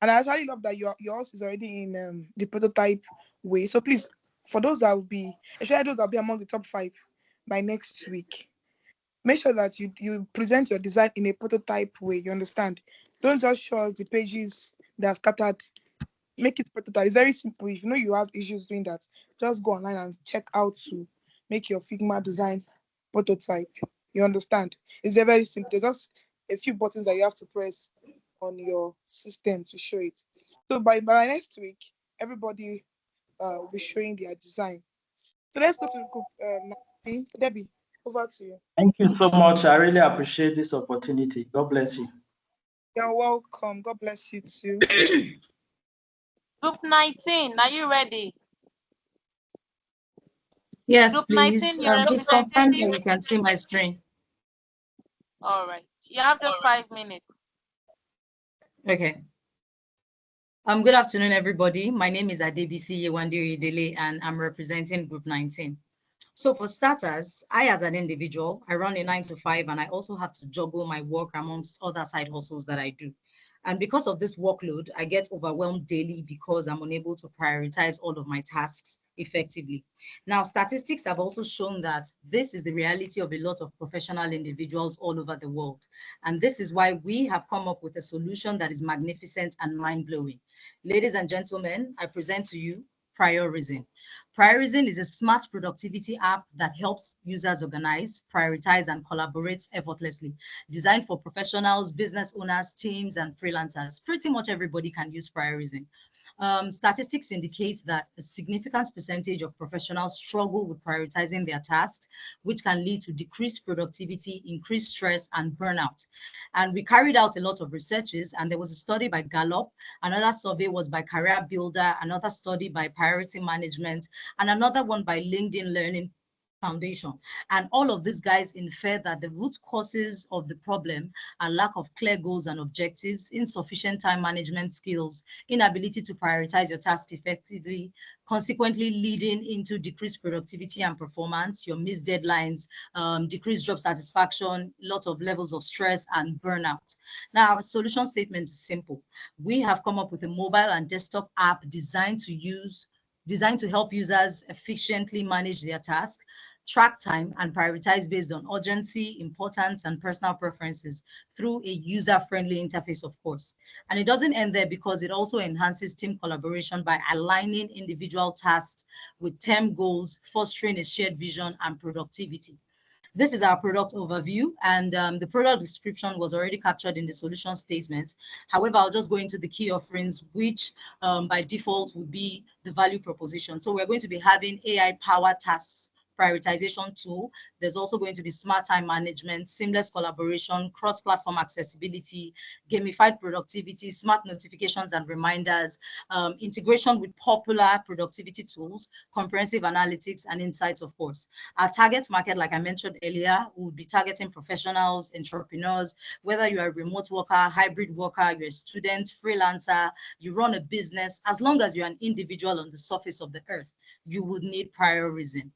And I actually love that yours is already in the prototype way. So please, for those that will be, especially those that will be among the top 5 by next week, make sure that you present your design in a prototype way. You understand? Don't just show us the pages that are scattered. Make it prototype. It's very simple. If you know you have issues doing that, just go online and check how to make your Figma design prototype. You understand? It's very simple. There's just a few buttons that you have to press on your system to show it. So by next week, everybody will be showing their design. So let's go to group 19. Debbie, over to you.
Thank you so much. I really appreciate this opportunity. God bless you.
You're welcome. God bless you too.
Group 19, are you ready?
Yes,
Group
please.
19, you're
Please confirm that
representing.
you can see my screen.
All right. You have just 5 minutes.
Okay. Good afternoon, everybody. My name is Adebisi Yewandiri Dele, and I'm representing Group 19. So for starters, I as an individual, I run a 9 to 5, and I also have to juggle my work amongst other side hustles that I do. And because of this workload, I get overwhelmed daily because I'm unable to prioritize all of my tasks effectively. Now, statistics have also shown that this is the reality of a lot of professional individuals all over the world. And this is why we have come up with a solution that is magnificent and mind-blowing. Ladies and gentlemen, I present to you Priorizing. Priorizing is a smart productivity app that helps users organize, prioritize, and collaborate effortlessly. Designed for professionals, business owners, teams, and freelancers. Pretty much everybody can use Priorizing. Statistics indicate that a significant percentage of professionals struggle with prioritizing their tasks, which can lead to decreased productivity, increased stress, and burnout. And we carried out a lot of researches, and there was a study by Gallup, another survey was by Career Builder, another study by Priority Management, and another one by LinkedIn Learning Foundation. And all of these guys infer that the root causes of the problem are lack of clear goals and objectives, insufficient time management skills, inability to prioritize your tasks effectively, consequently leading into decreased productivity and performance, your missed deadlines, decreased job satisfaction, lots of levels of stress and burnout. Now, our solution statement is simple. We have come up with a mobile and desktop app designed to help users efficiently manage their tasks, track time, and prioritize based on urgency, importance, and personal preferences through a user-friendly interface, of course. And it doesn't end there because it also enhances team collaboration by aligning individual tasks with term goals, fostering a shared vision and productivity. This is our product overview, and the product description was already captured in the solution statement. However, I'll just go into the key offerings, which by default would be the value proposition. So we're going to be having AI-powered tasks prioritization tool. There's also going to be smart time management, seamless collaboration, cross-platform accessibility, gamified productivity, smart notifications and reminders, integration with popular productivity tools, comprehensive analytics and insights, of course. Our target market, like I mentioned earlier, would be targeting professionals, entrepreneurs, whether you're a remote worker, hybrid worker, you're a student, freelancer, you run a business, as long as you're an individual on the surface of the earth, you would need Priorizing.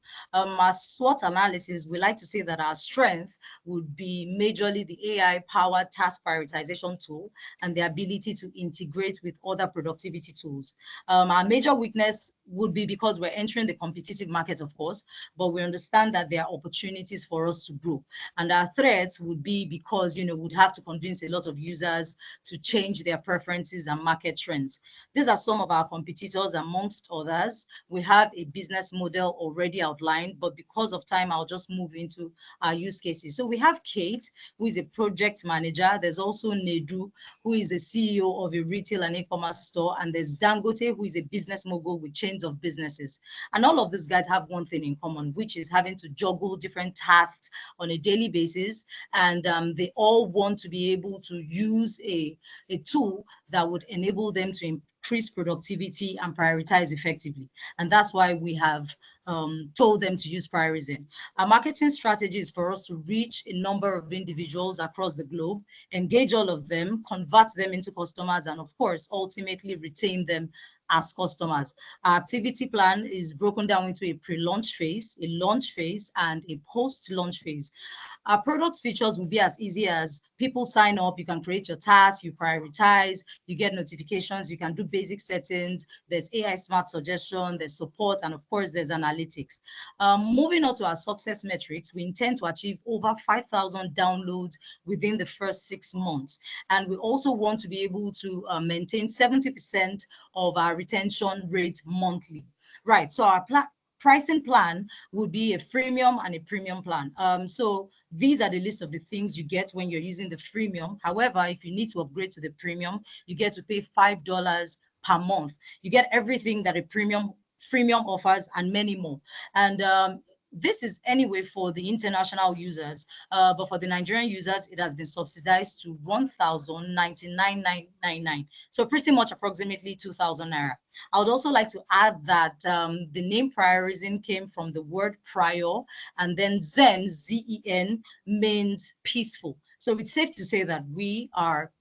Our SWOT analysis, we like to say that our strength would be majorly the AI-powered task prioritization tool and the ability to integrate with other productivity tools. Our major weakness would be because we're entering the competitive market, of course, but we understand that there are opportunities for us to grow. And our threats would be because, we'd have to convince a lot of users to change their preferences and market trends. These are some of our competitors amongst others. We have a business model already outlined, but because of time, I'll just move into our use cases. So we have Kate, who is a project manager. There's also Nedu, who is the CEO of a retail and e-commerce store. And there's Dangote, who is a business mogul with chains of businesses. And all of these guys have one thing in common, which is having to juggle different tasks on a daily basis. And they all want to be able to use a tool that would enable them to increase productivity and prioritize effectively. And that's why we have told them to use Priorizing. Our marketing strategy is for us to reach a number of individuals across the globe, engage all of them, convert them into customers, and of course, ultimately retain them as customers. Our activity plan is broken down into a pre-launch phase, a launch phase, and a post-launch phase. Our product features will be as easy as people sign up, you can create your tasks, you prioritize, you get notifications, you can do basic settings, there's AI smart suggestion, there's support, and of course, there's analytics. Moving on to our success metrics, we intend to achieve over 5,000 downloads within the first 6 months. And we also want to be able to maintain 70% of our retention rate monthly. Right, so our pricing plan would be a freemium and a premium plan. So these are the list of the things you get when you're using the freemium. However, if you need to upgrade to the premium, you get to pay $5 per month. You get everything that a premium freemium offers, and many more. And this is anyway for the international users, but for the Nigerian users, it has been subsidized to 1,099,999. So pretty much approximately 2,000 naira. I would also like to add that the name Priorism came from the word prior, and then Zen, Z-E-N, means peaceful. So it's safe to say that we are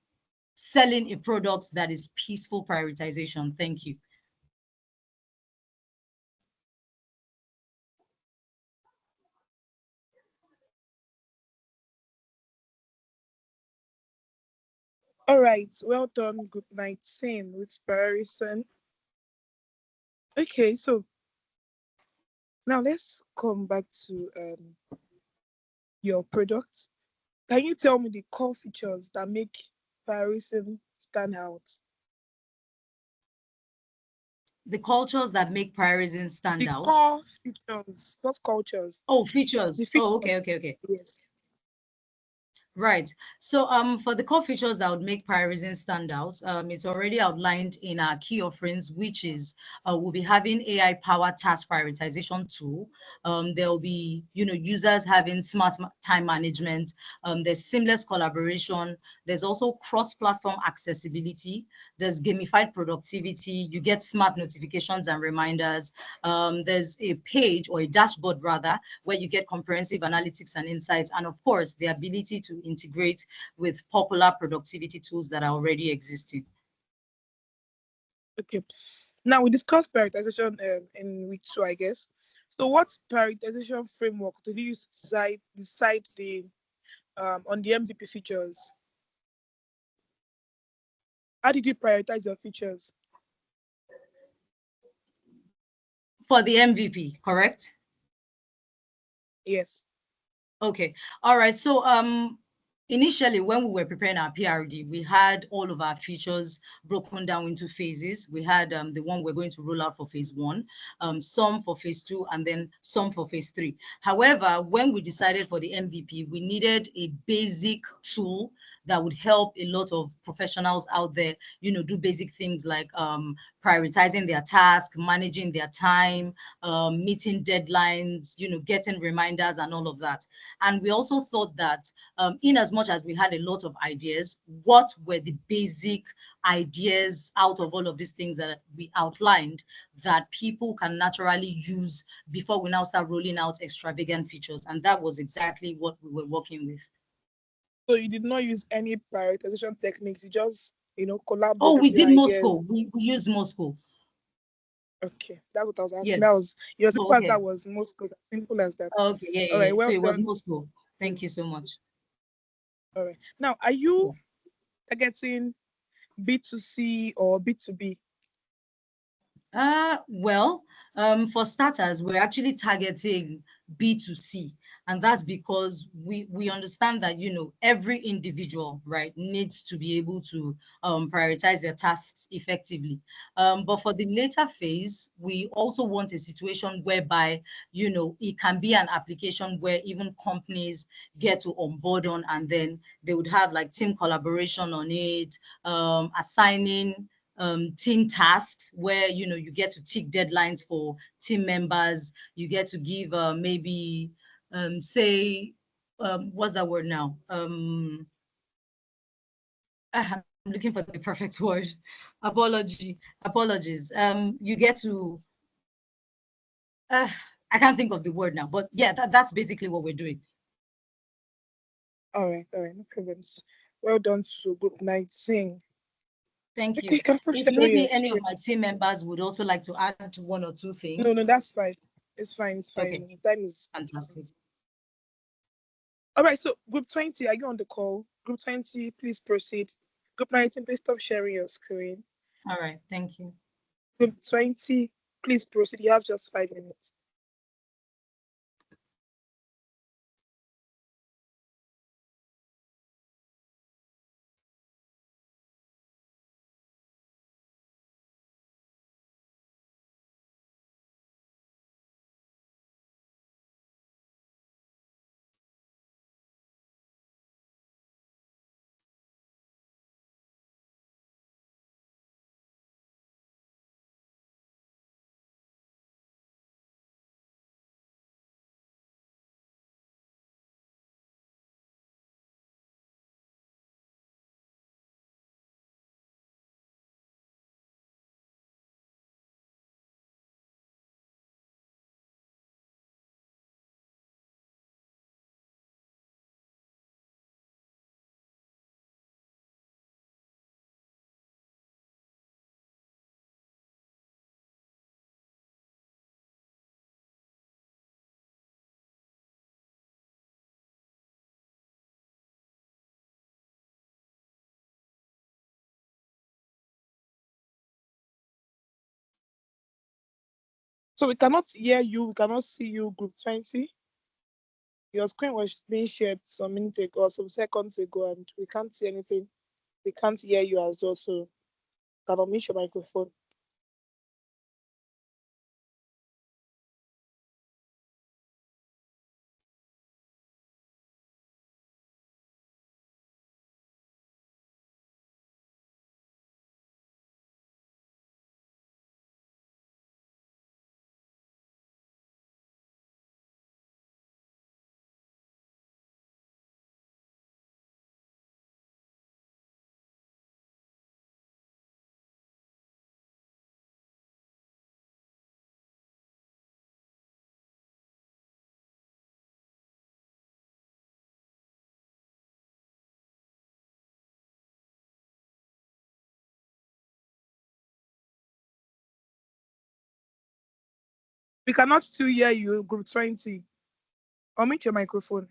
selling a product that is peaceful prioritization. Thank you.
All right, well done, group 19 with Priorism. Okay, so now let's come back to your product. Can you tell me the core features that make Priorism stand out?
The cultures that make Priorism stand out?
The core features, not cultures.
Oh, features.
The features.
Oh, okay.
Yes.
Right. So for the core features that would make Priorism stand out, it's already outlined in our key offerings, which is we'll be having AI-powered task prioritization tool. There will be, users having smart time management. There's seamless collaboration. There's also cross-platform accessibility. There's gamified productivity. You get smart notifications and reminders. There's a page or a dashboard rather, where you get comprehensive analytics and insights. And of course, the ability to integrate with popular productivity tools that are already existing.
Okay. Now we discussed prioritization in week 2, I guess. So what prioritization framework did you use to decide the on the MVP features? How did you prioritize your features?
For the MVP, correct?
Yes.
Okay. All right. So initially, when we were preparing our PRD, we had all of our features broken down into phases. We had the one we're going to roll out for phase 1, some for phase 2, and then some for phase 3. However, when we decided for the MVP, we needed a basic tool that would help a lot of professionals out there, do basic things like prioritizing their task, managing their time, meeting deadlines, getting reminders and all of that. And we also thought that in as much as we had a lot of ideas, what were the basic ideas out of all of these things that we outlined that people can naturally use before we now start rolling out extravagant features? And that was exactly what we were working with.
So you did not use any prioritization techniques, you just, collaborate.
Oh, we did Moscow. We used Moscow.
Okay, that's what I was asking.
Yes.
That was your simple
okay.
answer was Moscow. Simple as that.
Okay, yeah.
All right, well
so it was
done.
Moscow. Thank you so much.
All right. Now, are you targeting B2C or B2B?
Well, for starters, we're actually targeting B2C. And that's because we understand that, every individual, right, needs to be able to prioritize their tasks effectively. But for the later phase, we also want a situation whereby, it can be an application where even companies get to onboard on, and then they would have like team collaboration on it, assigning team tasks where you get to tick deadlines for team members. You get to give maybe say what's that word now? I'm looking for the perfect word. Apologies. You get to I can't think of the word now, but yeah, that's basically what we're doing.
All right, no problems. Well done to group 19.
Thank you.
Okay, you can stop
If
sharing
maybe
your
any of
screen.
my team members would also like to add 1 or 2 things.
No, that's fine. It's fine.
Okay.
Time is
fantastic.
All right, so group 20, are you on the call? Group 20, please proceed. Group 19, please stop sharing your screen.
All right, thank you.
Group 20, please proceed. You have just 5 minutes. So we cannot hear you. We cannot see you, group 20. Your screen was being shared some minutes ago, some seconds ago, and we can't see anything. We can't hear you as well. So can unmute your microphone. We cannot still hear you, group 20. Unmute your microphone.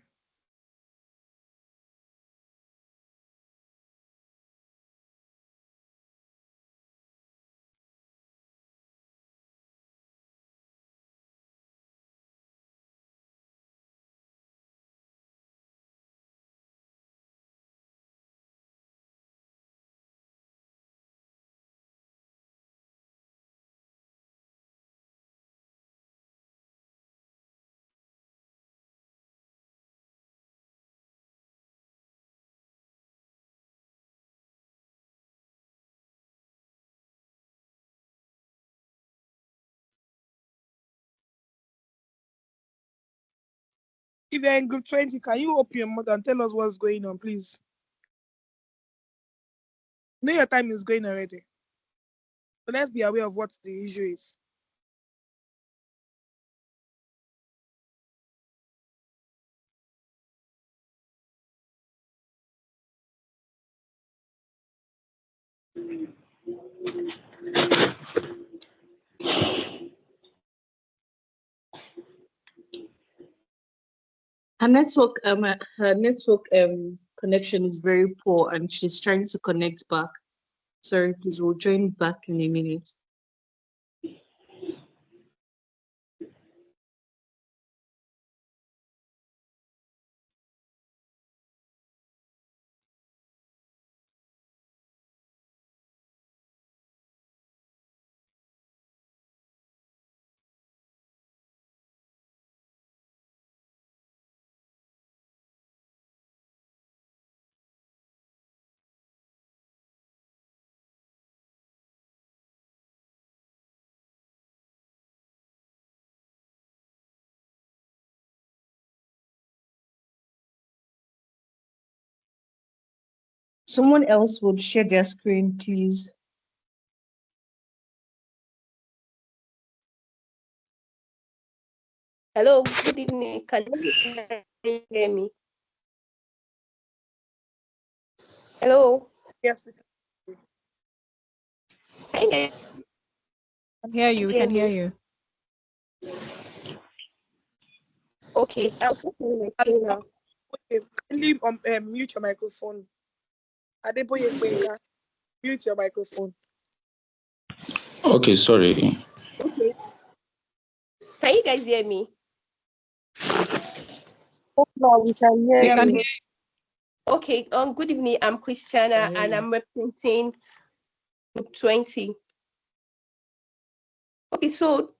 If you're in group 20, can you open your mouth and tell us what's going on, please? Know your time is going already. So let's be aware of what the issue is.
Her network connection is very poor, and she's trying to connect back. Sorry, please, we'll join back in a minute. Someone else would share their screen, please.
Hello, good evening. Can you hear me? Hello.
Yes.
Can
hear you. We can hear you.
Okay, I'm putting my screen now.
Okay, kindly mute your microphone. Adeboye Gbenga, mute your microphone.
Okay, sorry.
Okay. Can you guys hear me?
No, we can hear
Yeah,
you.
Okay, good evening. I'm Christiana and I'm representing group 20. Okay, so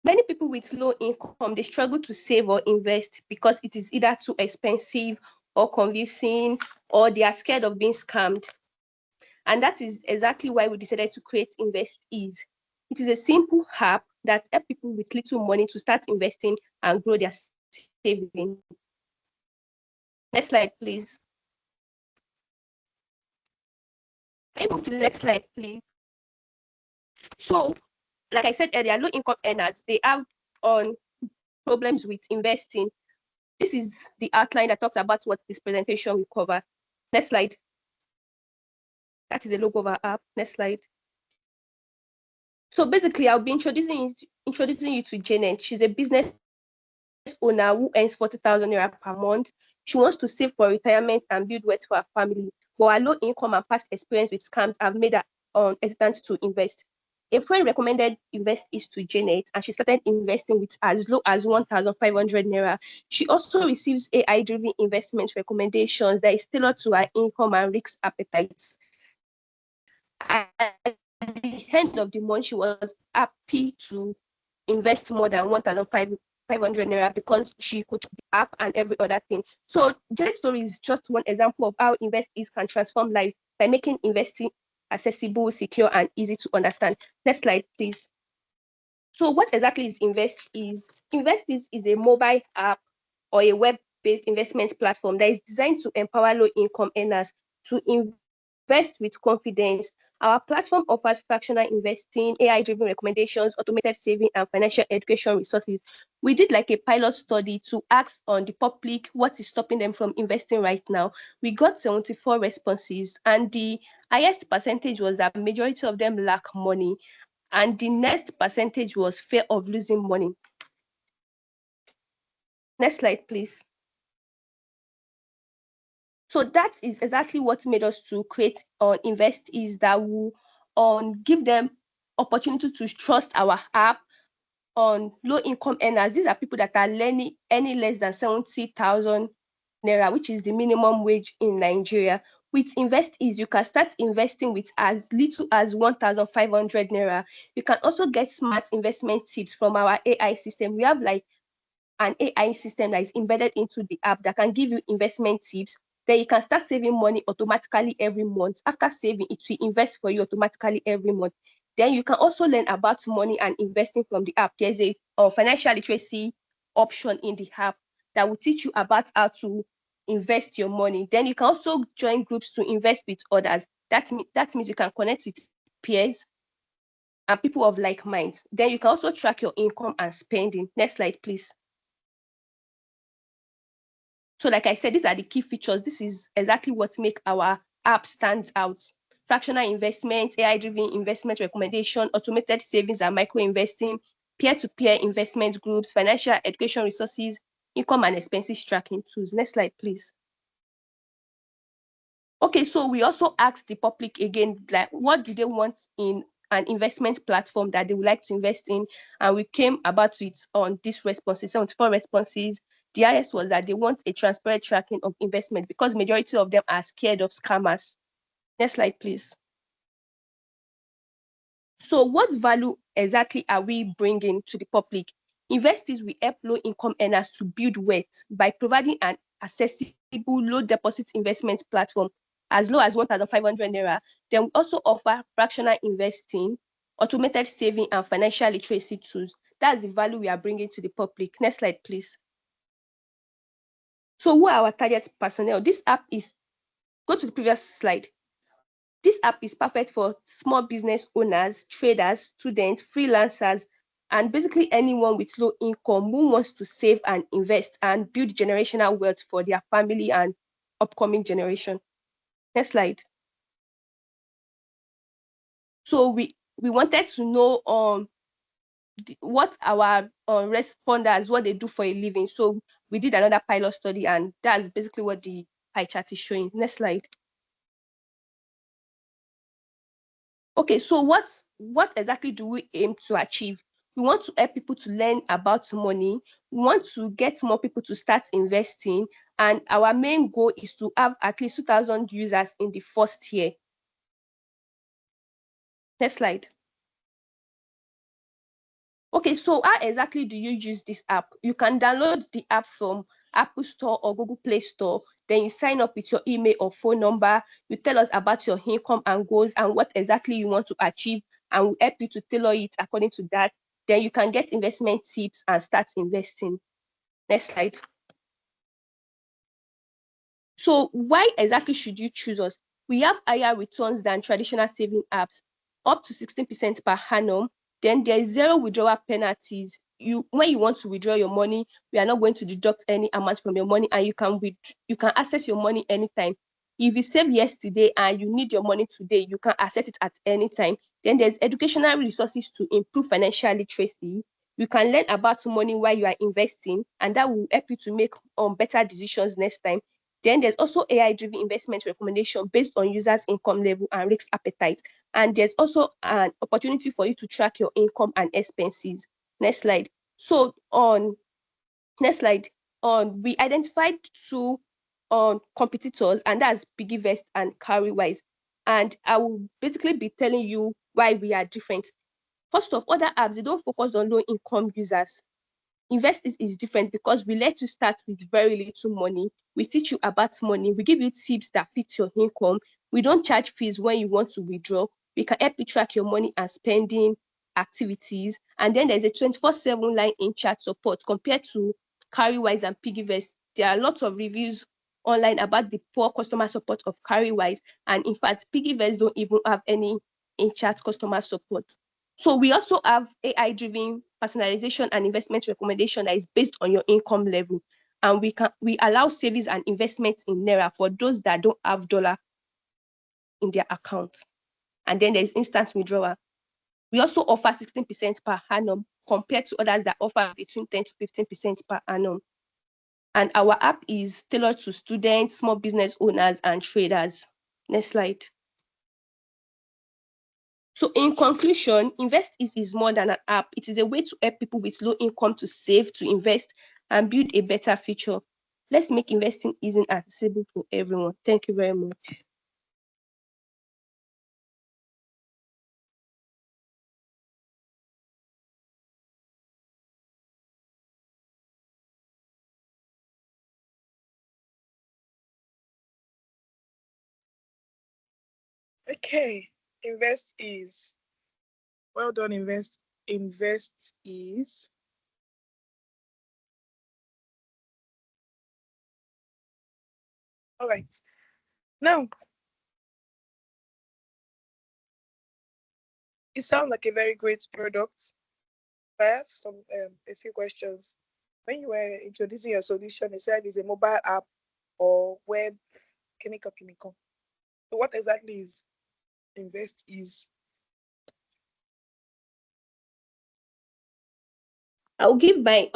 many people with low income, they struggle to save or invest because it is either too expensive or confusing, or they are scared of being scammed. And that is exactly why we decided to create Invest Ease. It is a simple app that helps people with little money to start investing and grow their savings. Next slide, please. Can you move to the next slide, please? So, like I said earlier, low income earners, they have problems with investing. This is the outline that talks about what this presentation will cover. Next slide. That is the logo of our app. Next slide. So basically, I'll be introducing you to Janet. She's a business owner who earns 40,000 naira per month. She wants to save for retirement and build wealth for her family. But her low income and past experience with scams have made her hesitant to invest. A friend recommended invest is to Janet, and she started investing with as low as 1,500 naira. She also receives AI-driven investment recommendations that is tailored to her income and risk appetites. At the end of the month, she was happy to invest more than 1,500 naira because she could the app and every other thing. So Janet's story is just one example of how investees can transform lives by making investing accessible, secure, and easy to understand. Next slide, please. So what exactly is Invest is? Invest is a mobile app or a web-based investment platform that is designed to empower low-income earners to invest with confidence. Our platform offers fractional investing, AI-driven recommendations, automated saving, and financial education resources. We did like a pilot study to ask on the public what is stopping them from investing right now. We got 74 responses, and the highest percentage was that majority of them lack money, and the next percentage was fear of losing money. Next slide, please. So that is exactly what made us to create Invest, is that we give them opportunity to trust our app on low-income earners. These are people that are learning any less than 70,000 naira, which is the minimum wage in Nigeria. With Invest you can start investing with as little as 1,500 naira. You can also get smart investment tips from our AI system. We have like an AI system that is embedded into the app that can give you investment tips. Then you can start saving money automatically every month. After saving, it will invest for you automatically every month. Then you can also learn about money and investing from the app. There's a financial literacy option in the app that will teach you about how to invest your money. Then you can also join groups to invest with others. That means you can connect with peers and people of like minds. Then you can also track your income and spending. Next slide, please. So like I said, these are the key features. This is exactly what makes our app stand out. Fractional investment, AI-driven investment recommendation, automated savings and micro-investing, peer-to-peer investment groups, financial education resources, income and expenses tracking tools. Next slide, please. Okay, so we also asked the public again, like, what do they want in an investment platform that they would like to invest in? And we came about it on these responses, 74 responses. The highest was that they want a transparent tracking of investment because majority of them are scared of scammers. Next slide, please. So what value exactly are we bringing to the public? Investors will help low-income earners to build wealth by providing an accessible low deposit investment platform as low as 1,500 naira. Then we also offer fractional investing, automated saving, and financial literacy tools. That's the value we are bringing to the public. Next slide, please. So who are our target personnel? This app is, go to the previous slide. This app is perfect for small business owners, traders, students, freelancers, and basically anyone with low income who wants to save and invest and build generational wealth for their family and upcoming generation. Next slide. So we wanted to know what our responders, what they do for a living. So we did another pilot study, and that's basically what the pie chart is showing. Next slide. Okay, so what exactly do we aim to achieve? We want to help people to learn about money. We want to get more people to start investing. And our main goal is to have at least 2,000 users in the first year. Next slide. Okay, so how exactly do you use this app? You can download the app from Apple Store or Google Play Store. Then you sign up with your email or phone number. You tell us about your income and goals and what exactly you want to achieve, and we'll help you to tailor it according to that. Then you can get investment tips and start investing. Next slide. So why exactly should you choose us? We have higher returns than traditional saving apps, up to 16% per annum. Then there is zero withdrawal penalties. When you want to withdraw your money, we are not going to deduct any amount from your money, and you can access your money anytime. If you save yesterday and you need your money today, you can access it at any time. Then there's educational resources to improve financial literacy. You can learn about money while you are investing, and that will help you to make better decisions next time. Then there's also AI-driven investment recommendation based on users' income level and risk appetite. And there's also an opportunity for you to track your income and expenses. Next slide. So next slide, we identified two competitors, and that's PiggyVest and Carrywise. And I will basically be telling you why we are different. First off, other apps, they don't focus on low income users. Invest is different because we let you start with very little money. We teach you about money. We give you tips that fit your income. We don't charge fees when you want to withdraw. We can help you track your money and spending activities. And then there's a 24/7 line in chat support compared to Carrywise and PiggyVest. There are lots of reviews online about the poor customer support of Carrywise. And in fact, PiggyVest don't even have any in chat customer support. So we also have AI-driven personalization and investment recommendation that is based on your income level. And we allow savings and investments in Naira for those that don't have dollar in their account. And then there's instant withdrawal. We also offer 16% per annum compared to others that offer between 10 to 15% per annum. And our app is tailored to students, small business owners, and traders. Next slide. So in conclusion, Invest is more than an app. It is a way to help people with low income to save, to invest, and build a better future. Let's make investing easy and accessible for everyone. Thank you very much.
Okay, Invest is. Well done, Invest. Invest is. All right. Now, it sounds like a very great product. I have a few questions. When you were introducing your solution, you said it's a mobile app or web. Chemical. So what exactly is Invest is?
I'll give my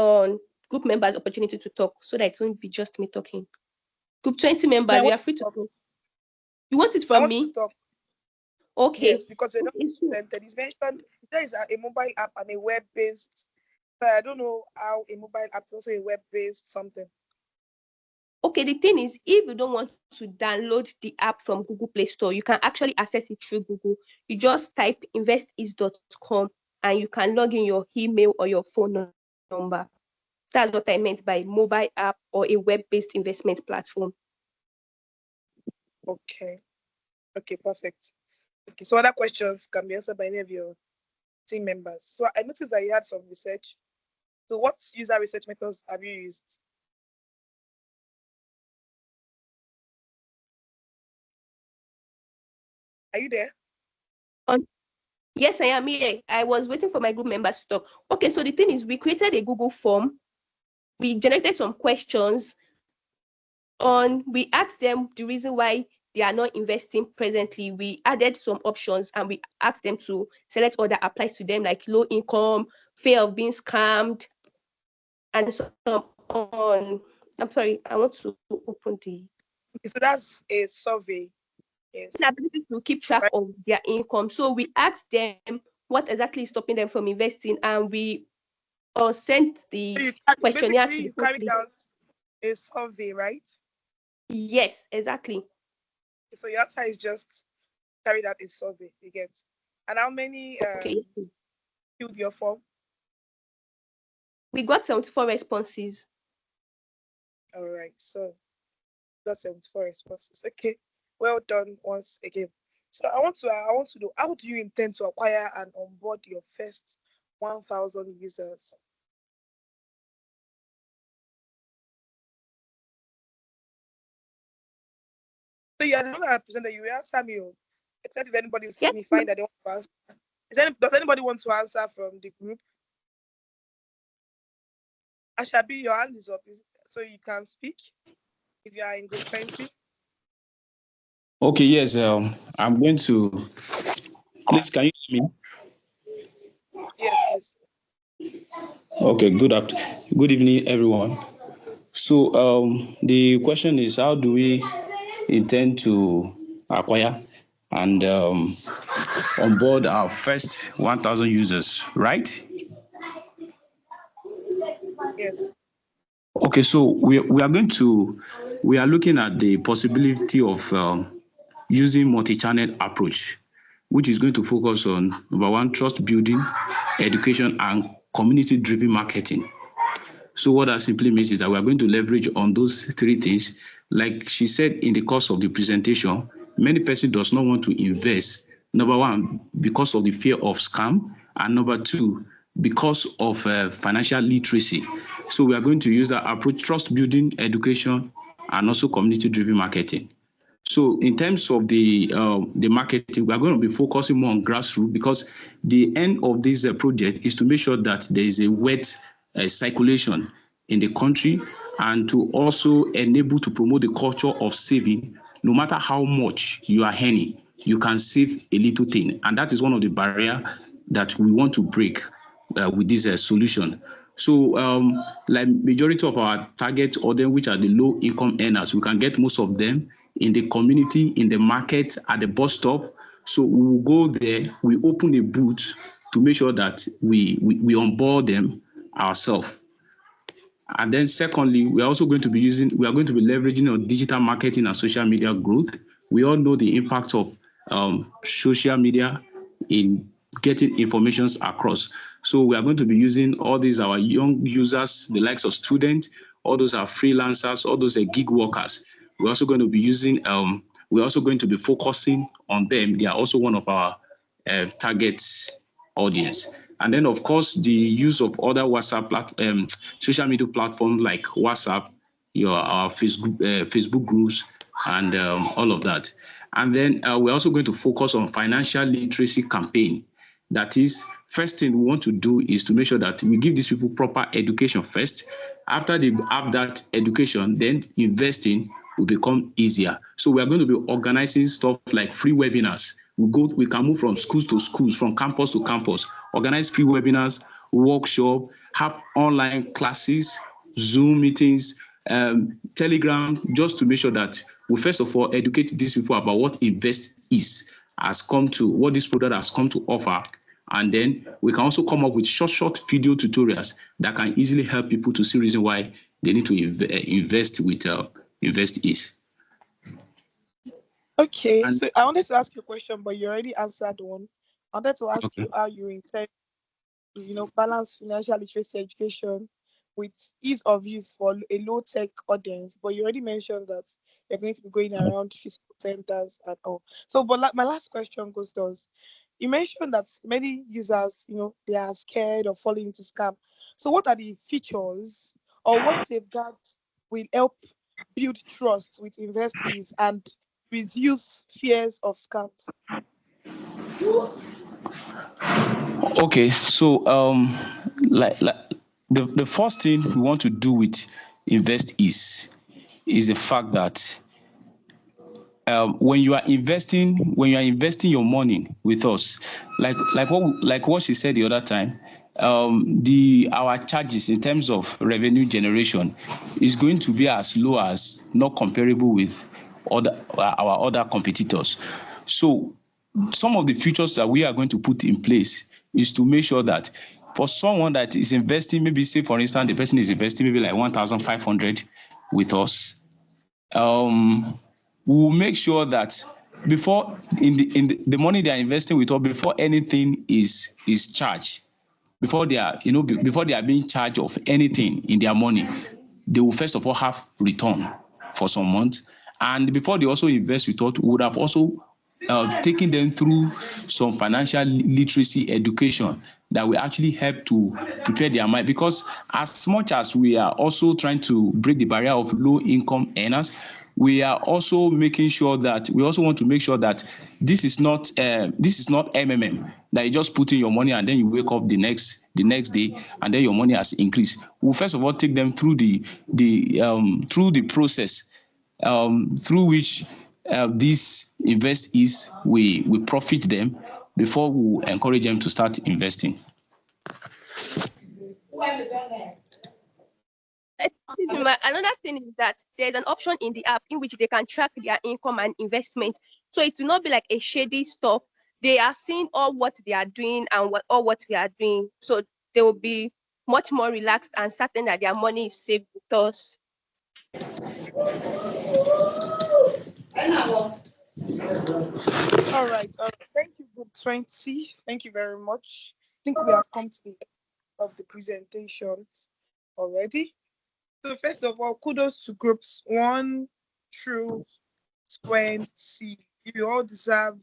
group members opportunity to talk so that it won't be just me talking. Group 20 members, you are free to talk. You want it from me?
To talk.
Okay.
Yes, because you're not presented. It's mentioned there is a mobile app and a web-based. So I don't know how a mobile app is also a web-based something.
Okay, the thing is, if you don't want to download the app from Google Play Store, you can actually access it through Google. You just type investis.com and you can log in your email or your phone number. That's what I meant by mobile app or a web-based investment platform.
Okay, perfect. Okay, so other questions can be answered by any of your team members. So I noticed that you had some research. So what user research methods have you used? Are you there?
Yes, I am here. I was waiting for my group members to talk. Okay, so the thing is, we created a Google form. We generated some questions. We asked them the reason why they are not investing presently. We added some options and we asked them to select all that applies to them, like low income, fear of being scammed, and so on. I'm sorry, I want to open the.
Okay, so that's a survey. Yes.
The ability to keep track of their income. So we asked them what exactly is stopping them from investing, and we sent the questionnaire to the
you carried out a survey, right?
Yes, exactly.
So your answer is just carried out a survey, you get. And how many filled your form?
We got 74 responses.
All right, so got 74 responses. Okay, well done once again. So I want to know, how do you intend to acquire and onboard your first 1,000 users? So you are the one that presented. You will answer me, except if anybody sees me find that they want to answer. Does anybody want to answer from the group? Ashabi, your hand is up, so you can speak if you are in group 20.
Okay, yes, I'm going to. Please, can you hear me?
Yes.
Okay, good evening, everyone. So the question is, how do we intend to acquire and onboard our first 1,000 users, right?
Yes.
Okay, so we are looking at the possibility of using multi-channel approach, which is going to focus on number one, trust building, education, and community-driven marketing. So what that simply means is that we are going to leverage on those three things. Like she said in the course of the presentation, many persons does not want to invest. Number one, because of the fear of scam, and number two, because of financial literacy. So we are going to use that approach: trust building, education, and also community-driven marketing. So in terms of the marketing, we are going to be focusing more on grassroots, because the end of this project is to make sure that there is a word circulation in the country, and to also enable to promote the culture of saving. No matter how much you are earning, you can save a little thing, and that is one of the barriers that we want to break with this solution. So like majority of our target audience, which are the low income earners, we can get most of them in the community, in the market, at the bus stop. So we will go there, we open a booth to make sure that we onboard them ourselves. And then secondly, we are also going to be leveraging on digital marketing and social media growth. We all know the impact of social media in getting informations across. So we are going to be using all these our young users, the likes of students, all those are freelancers, all those are gig workers. We're also going to be using, we're also going to be focusing on them. They are also one of our target audience. And then, of course, the use of other social media platforms like WhatsApp, our Facebook groups, and all of that. And then we're also going to focus on financial literacy campaign. That is, first thing we want to do is to make sure that we give these people proper education first. After they have that education, then investing will become easier. So we are going to be organizing stuff like free webinars. We can move from schools to schools, from campus to campus, organize free webinars, workshop, have online classes, Zoom meetings, Telegram, just to make sure that we first of all educate these people about what invest is, what this product has come to offer. And then we can also come up with short video tutorials that can easily help people to see reason why they need to invest with invest is.
Okay, so I wanted to ask you a question, but you already answered one. I wanted to ask you how you intend to, balance financial literacy education with ease of use for a low-tech audience. But you already mentioned that you're going to be going around physical centers and all. So, but my last question goes thus. You mentioned that many users, they are scared of falling into scam. So what are the features or what safeguards will help build trust with investees and reduce fears of scams?
Okay, so like the first thing we want to do with invest is the fact that when you are investing your money with us, like what she said the other time, our charges in terms of revenue generation is going to be as low as, not comparable with our other competitors. So some of the features that we are going to put in place is to make sure that for someone that is investing, maybe say for instance the person is investing maybe like 1,500 with us, we will make sure that before in the money they are investing with us, before anything is charged, before they are before they are being charged of anything in their money, they will first of all have return for some months. And before they also invest with us, we would have also taking them through some financial literacy education that will actually help to prepare their mind. Because as much as we are also trying to break the barrier of low income earners, we are also making sure that we also want to make sure that this is not MMM, that you just put in your money and then you wake up the next day and then your money has increased. We'll first of all take them through the process through which these investees we profit them before we encourage them to start investing.
Another thing is that there's an option in the app in which they can track their income and investment. So it will not be like a shady stuff they are seeing all what they are doing and all what we are doing. So they will be much more relaxed and certain that their money is safe with us.
All right. Thank you, Group 20. Thank you very much. I think we have come to the end of the presentations already. So first of all, kudos to groups 1 through 20. You all deserve,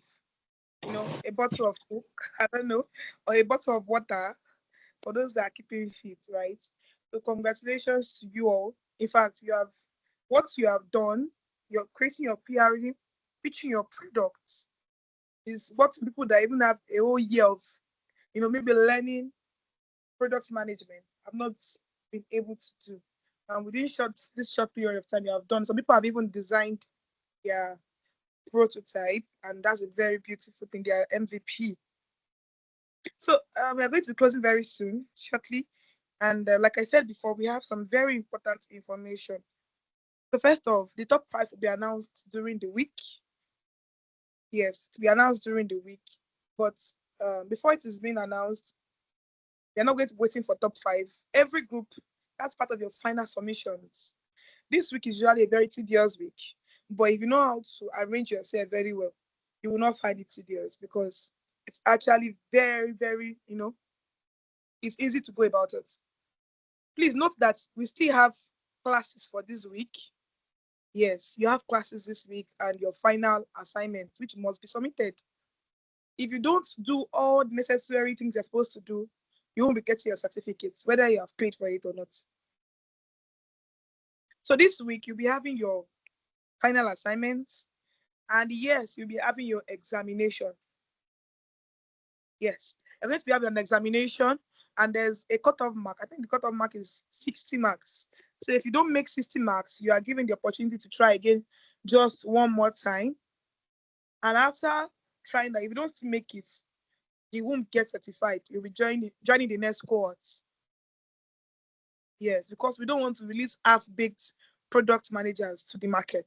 a bottle of Coke, I don't know, or a bottle of water for those that are keeping fit, right? So congratulations to you all. In fact, what you have done, you're creating your PRD, pitching your products is what people that even have a whole year of, maybe learning product management have not been able to do. And within this short period of time you have done, some people have even designed their prototype, and that's a very beautiful thing, their MVP. So we are going to be closing very soon, shortly. And like I said before, we have some very important information. So first off, the top 5 will be announced during the week. Yes, to be announced during the week. But before it is being announced, you're not going to be waiting for top 5. Every group, that's part of your final submissions. This week is usually a very tedious week. But if you know how to arrange yourself very well, you will not find it tedious, because it's actually very, very, it's easy to go about it. Please note that we still have classes for this week. Yes, you have classes this week and your final assignment, which must be submitted. If you don't do all the necessary things you're supposed to do, you won't be getting your certificates, whether you have paid for it or not. So this week, you'll be having your final assignments, and yes, you'll be having your examination. Yes, you're going to be having an examination, and there's a cutoff mark. I think the cutoff mark is 60 marks. So if you don't make 60 marks, you are given the opportunity to try again just one more time. And after trying that, if you don't still make it, you won't get certified. You'll be joining the next cohort. Yes, because we don't want to release half-baked product managers to the market.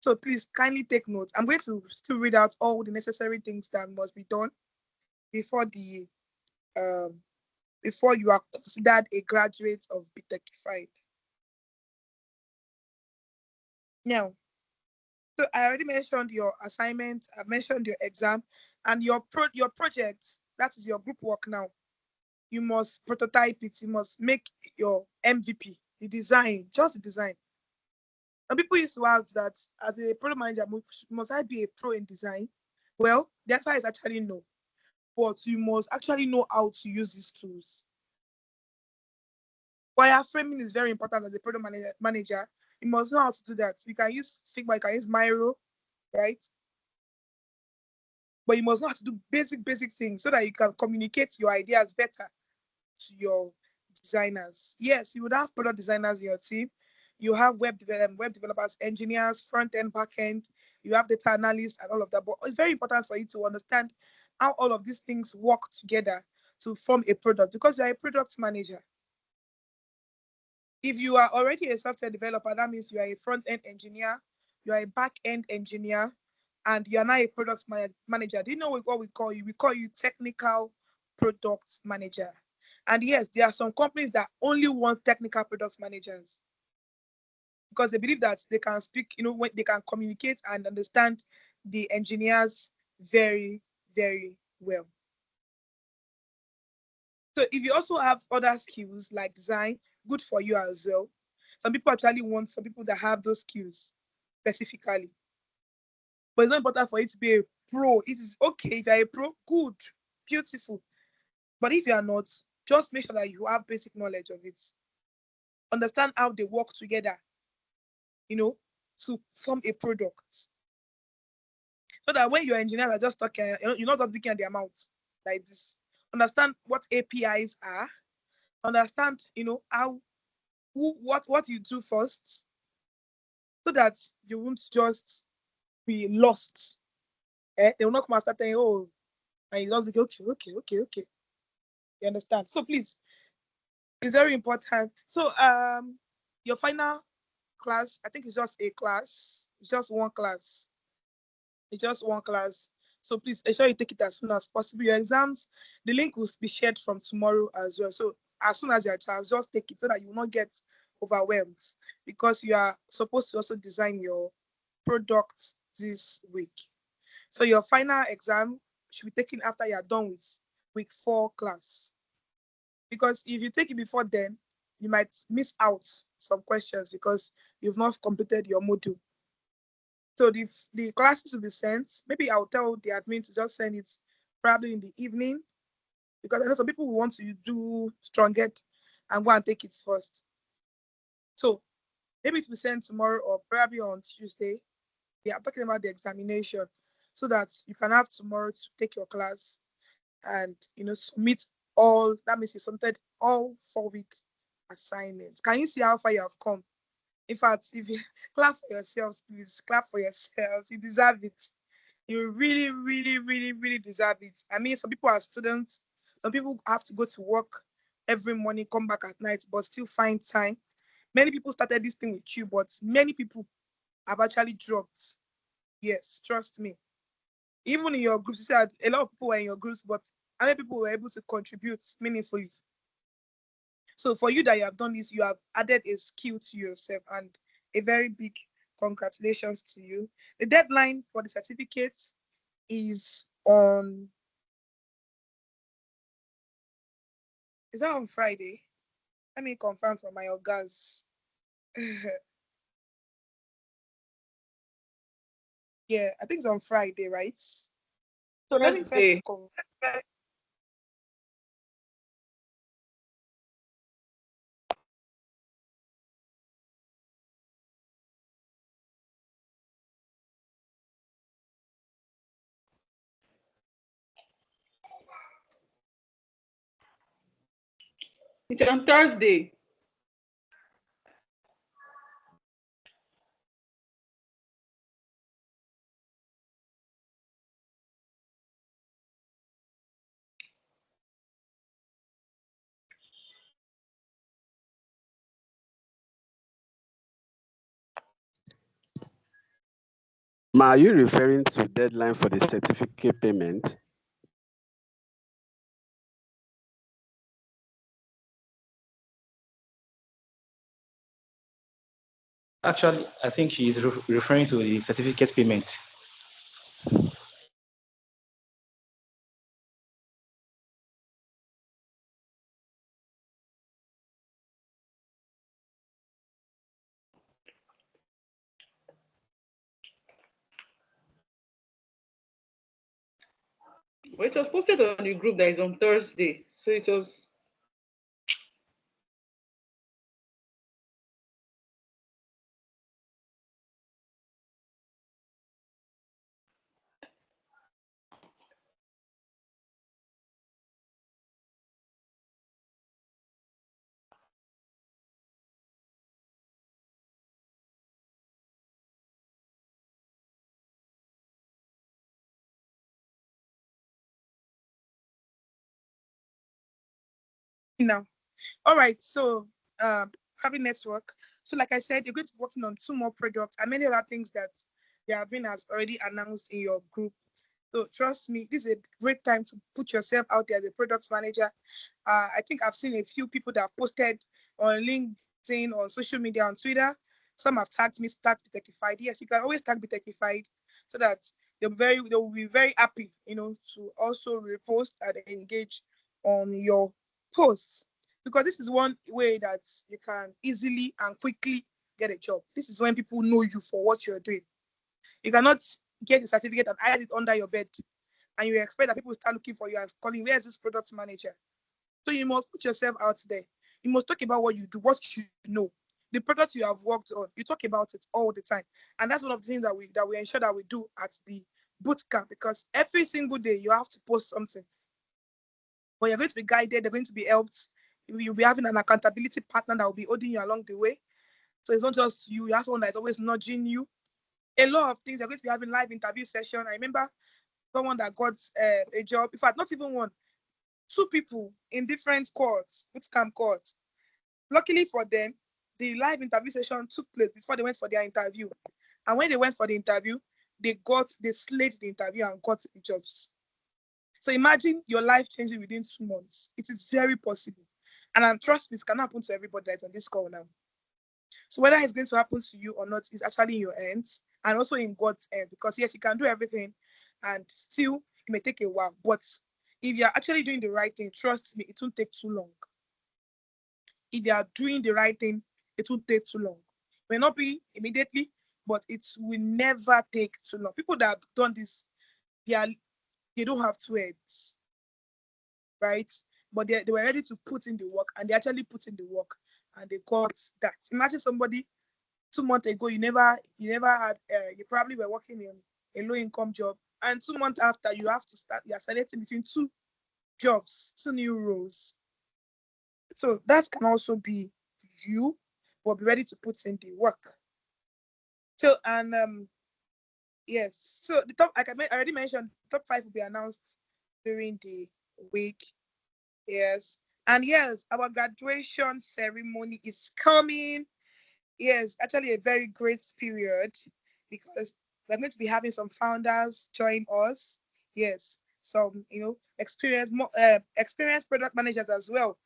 So please kindly take note. I'm going to still read out all the necessary things that must be done before before you are considered a graduate of BTECified. Now, so I already mentioned your assignment, I mentioned your exam, and your project, that is your group work now. You must prototype it, you must make your MVP, the design, just the design. And people used to ask that, as a product manager, must I be a pro in design? Well, the answer is actually no. But you must actually know how to use these tools. Wireframing is very important as a product manager. You must know how to do that. You can use Figma, you can use Miro, right? But you must know how to do basic things so that you can communicate your ideas better to your designers. Yes, you would have product designers in your team. You have web developers, engineers, front end, back end. You have data analysts and all of that. But it's very important for you to understand how all of these things work together to form a product, because you are a product manager. If you are already a software developer, that means you are a front-end engineer, you are a back-end engineer, and you are now a product manager. Do you know what we call you? We call you technical product manager. And yes, there are some companies that only want technical product managers, because they believe that they can speak, when they can communicate and understand the engineers very, very well. So if you also have other skills like design, good for you as well. Some people actually want some people that have those skills specifically. But it's not important for you to be a pro. It is okay if you're a pro, good, beautiful. But if you are not, just make sure that you have basic knowledge of it. Understand how they work together, to form a product. So that when your engineers are just talking, you're not just speaking at their mouth like this. Understand what APIs are. Understand, what you do first, so that you won't just be lost. They will not come and start saying, oh, and you just like, okay. You understand? So please, it's very important. So your final class, I think it's just a class. It's just one class. It's just one class. So please ensure you take it as soon as possible. Your exams, the link will be shared from tomorrow as well. So as soon as you have a chance, just take it so that you will not get overwhelmed, because you are supposed to also design your product this week. So your final exam should be taken after you are done with week 4 class. Because if you take it before then, you might miss out some questions because you've not completed your module. So the classes will be sent. Maybe I'll tell the admin to just send it probably in the evening, because I know some people will want to do Stronghead and go and take it first. So maybe it will be sent tomorrow or probably on Tuesday. We are talking about the examination, so that you can have tomorrow to take your class and submit all. That means you submitted all 4 weeks assignments. Can you see how far you have come? In fact, if you clap for yourselves, please clap for yourselves. You deserve it. You really, really, really, really deserve it. I mean, some people are students. Some people have to go to work every morning, come back at night, but still find time. Many people started this thing with you, but many people have actually dropped. Yes, trust me. Even in your groups, you said a lot of people were in your groups, but how many people were able to contribute meaningfully? So for you that you have done this, you have added a skill to yourself, and a very big congratulations to you. The deadline for the certificates is on, is that on Friday? Let me confirm from my organs. Yeah, I think it's on Friday, right? So let me first confirm.
It's on Thursday.
Ma, are you referring to deadline for the certificate payment?
Actually, I think she is referring to the certificate payment.
Well, it was posted on the group that is on Thursday. So it was.
Now, all right. So having network. So like I said, you're going to be working on 2 more products and many other things that the admin has already announced in your group. So trust me, this is a great time to put yourself out there as a product manager. I think I've seen a few people that have posted on LinkedIn, on social media, on Twitter. Some have tagged me, tagged Bitechnified. Yes, you can always tag Bitechnified so that they will be very happy, to also repost and engage on your posts. Because this is one way that you can easily and quickly get a job. This is when people know you for what you're doing. You cannot get a certificate and hide it under your bed, and you expect that people start looking for you and calling, where is this product manager? So you must put yourself out there. You must talk about what you do, what you know, the product you have worked on. You talk about it all the time, and that's one of the things that we ensure that we do at the boot camp, because every single day you have to post something. But you're going to be guided. They're going to be helped. You'll be having an accountability partner that will be holding you along the way. So it's not just you. You have someone that's always nudging you. A lot of things. You're going to be having live interview session. I remember someone that got a job. In fact, not even one, 2 people in different courts, bootcamp courts. Luckily for them, the live interview session took place before they went for their interview. And when they went for the interview, they slayed the interview and got the jobs. So imagine your life changing within 2 months. It is very possible. And trust me, it can happen to everybody that's on this call now. So whether it's going to happen to you or not is actually in your hands and also in God's hand. Because yes, you can do everything and still it may take a while. But if you're actually doing the right thing, trust me, it won't take too long. If you are doing the right thing, it won't take too long. It may not be immediately, but it will never take too long. People that have done this, they don't have 2 heads, right? But they were ready to put in the work, and they actually put in the work, and they got that. Imagine somebody 2 months ago, you never had, you probably were working in a low income job, and 2 months after, you are selecting between 2 jobs, 2 new roles. So that can also be you, but be ready to put in the work. So yes, so the top, like I already mentioned, top 5 will be announced during the week. Yes, and yes, our graduation ceremony is coming. Yes, actually a very great period because we're going to be having some founders join us. Yes, some experienced product managers as well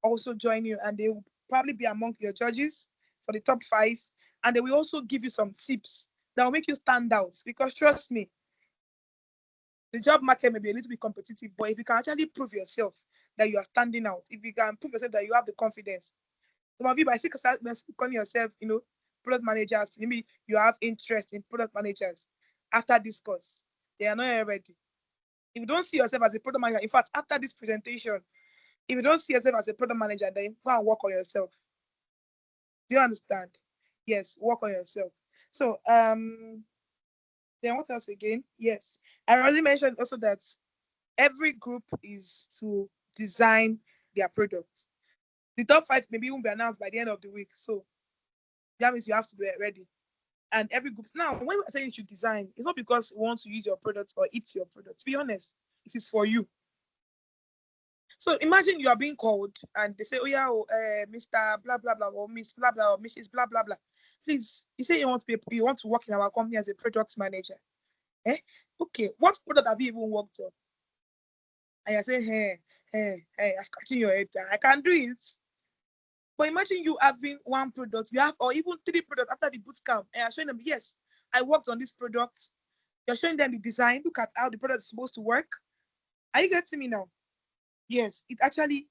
also join you, and they will probably be among your judges for the top 5, and they will also give you some tips that will make you stand out. Because trust me, the job market may be a little bit competitive, but if you can actually prove yourself that you are standing out, if you can prove yourself that you have the confidence, some of you by calling yourself, product managers, maybe you have interest in product managers after this course, they are not ready. If you don't see yourself as a product manager, in fact, after this presentation, if you don't see yourself as a product manager, then go and work on yourself. Do you understand? Yes, work on yourself. So then what else again? Yes, I already mentioned also that every group is to design their product. The top 5 maybe won't be announced by the end of the week. So that means you have to be ready. And every group. Now, when we're saying you should design, it's not because we want to use your product or eat your product. To be honest, it is for you. So imagine you are being called and they say, oh yeah, Mr. blah blah blah, or Miss blah blah, or Mrs. blah blah blah. Please, you say you want to work in our company as a product manager. Okay, what product have you even worked on? And you're saying, hey, I'm scratching your head. I can't do it. But imagine you having 1 product, you have, or even 3 products after the boot camp, and you're showing them, yes, I worked on this product. You're showing them the design. Look at how the product is supposed to work. Are you getting me now? Yes, it actually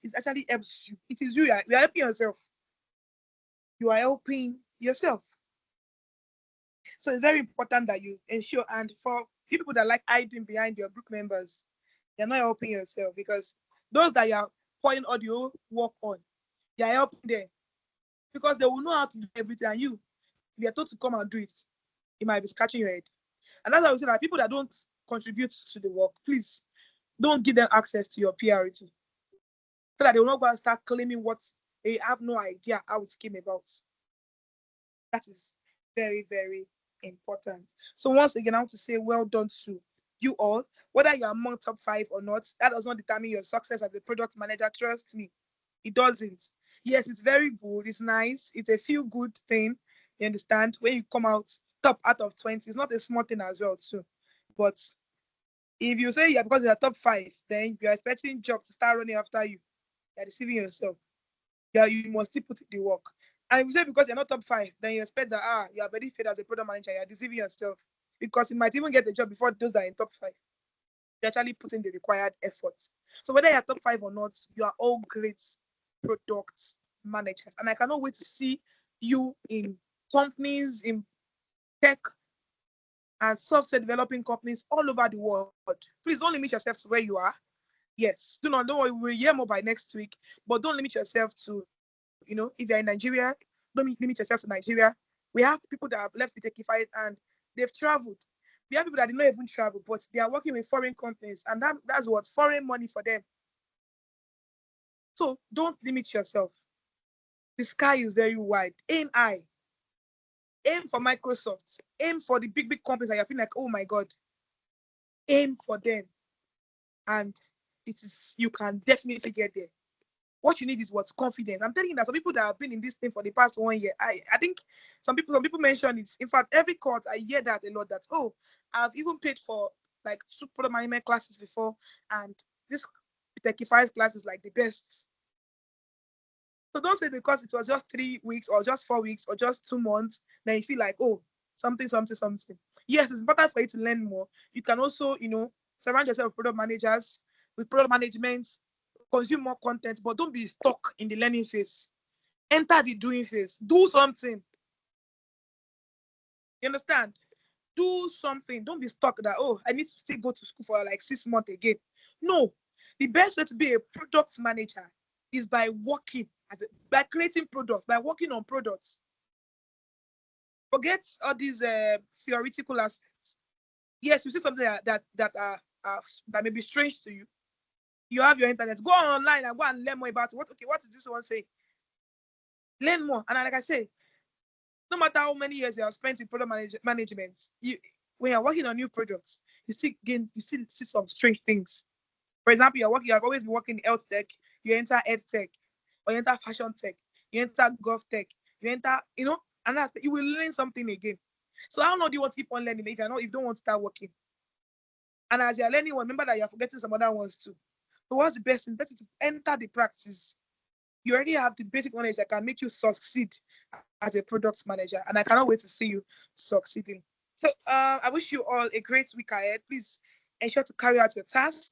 helps you. It is you. You are helping yourself. You are helping yourself. So it's very important that you ensure. And for people that like hiding behind your group members, you're not helping yourself, because those that you are pouring all your work on, you are helping them, because they will know how to do everything. And you, if you're told to come and do it, you might be scratching your head. And that's why we say that people that don't contribute to the work, please don't give them access to your priority, so that they will not go and start claiming what they have no idea how it came about. That is very, very important. So once again, I want to say well done to you all. Whether you're among top 5 or not, that does not determine your success as a product manager. Trust me, it doesn't. Yes, it's very good. It's nice. It's a feel-good thing. You understand? When you come out top out of 20, it's not a small thing as well too. But if you say because you're top 5, then you're expecting jobs to start running after you, you're deceiving yourself. You must still put in the work. And if you say because you're not top 5, then you expect that you are very fit as a product manager, you're deceiving yourself. Because you might even get the job before those that are in top 5. You actually put in the required effort. So whether you're top 5 or not, you are all great product managers. And I cannot wait to see you in companies, in tech and software developing companies all over the world. Please don't limit yourself to where you are. Yes, don't worry, we'll hear more by next week, but don't limit yourself to, if you're in Nigeria, don't limit yourself to Nigeria. We have people that have left Bitekified and they've traveled. We have people that did not even travel, but they are working with foreign companies, and that's what foreign money for them. So don't limit yourself. The sky is very wide. Aim high. Aim for Microsoft. Aim for the big companies that you feel like, oh my God. Aim for them. And you can definitely get there. What you need is what? Confidence. I'm telling you that some people that have been in this thing for the past 1 year, I think some people mention it. In fact, every course I hear that a lot. That I've even paid for like 2 product management classes before, and this 35 class is like the best. So don't say because it was just 3 weeks or just 4 weeks or just 2 months, then you feel like, oh, something. Yes, it's important for you to learn more. You can also, surround yourself with product managers, with product management, consume more content, but don't be stuck in the learning phase. Enter the doing phase. Do something. You understand? Do something. Don't be stuck that, oh, I need to still go to school for like 6 months again. No. The best way to be a product manager is by working, by creating products, by working on products. Forget all these theoretical aspects. Yes, you see something that may be strange to you. You have your internet. Go online and go and learn more about it. What is this one saying? Learn more. And like I say, no matter how many years you have spent in product management, when you're working on new products, you still see some strange things. For example, you have always been working in health tech, you enter ed tech, or you enter fashion tech, you enter golf tech, you enter, and you will learn something again. So how long do you want to keep on learning if you don't want to start working? And as you're learning one, remember that you're forgetting some other ones too. So what's the best thing? Best to enter the practice. You already have the basic knowledge that can make you succeed as a product manager. And I cannot wait to see you succeeding. So I wish you all a great week ahead. Please ensure to carry out your task.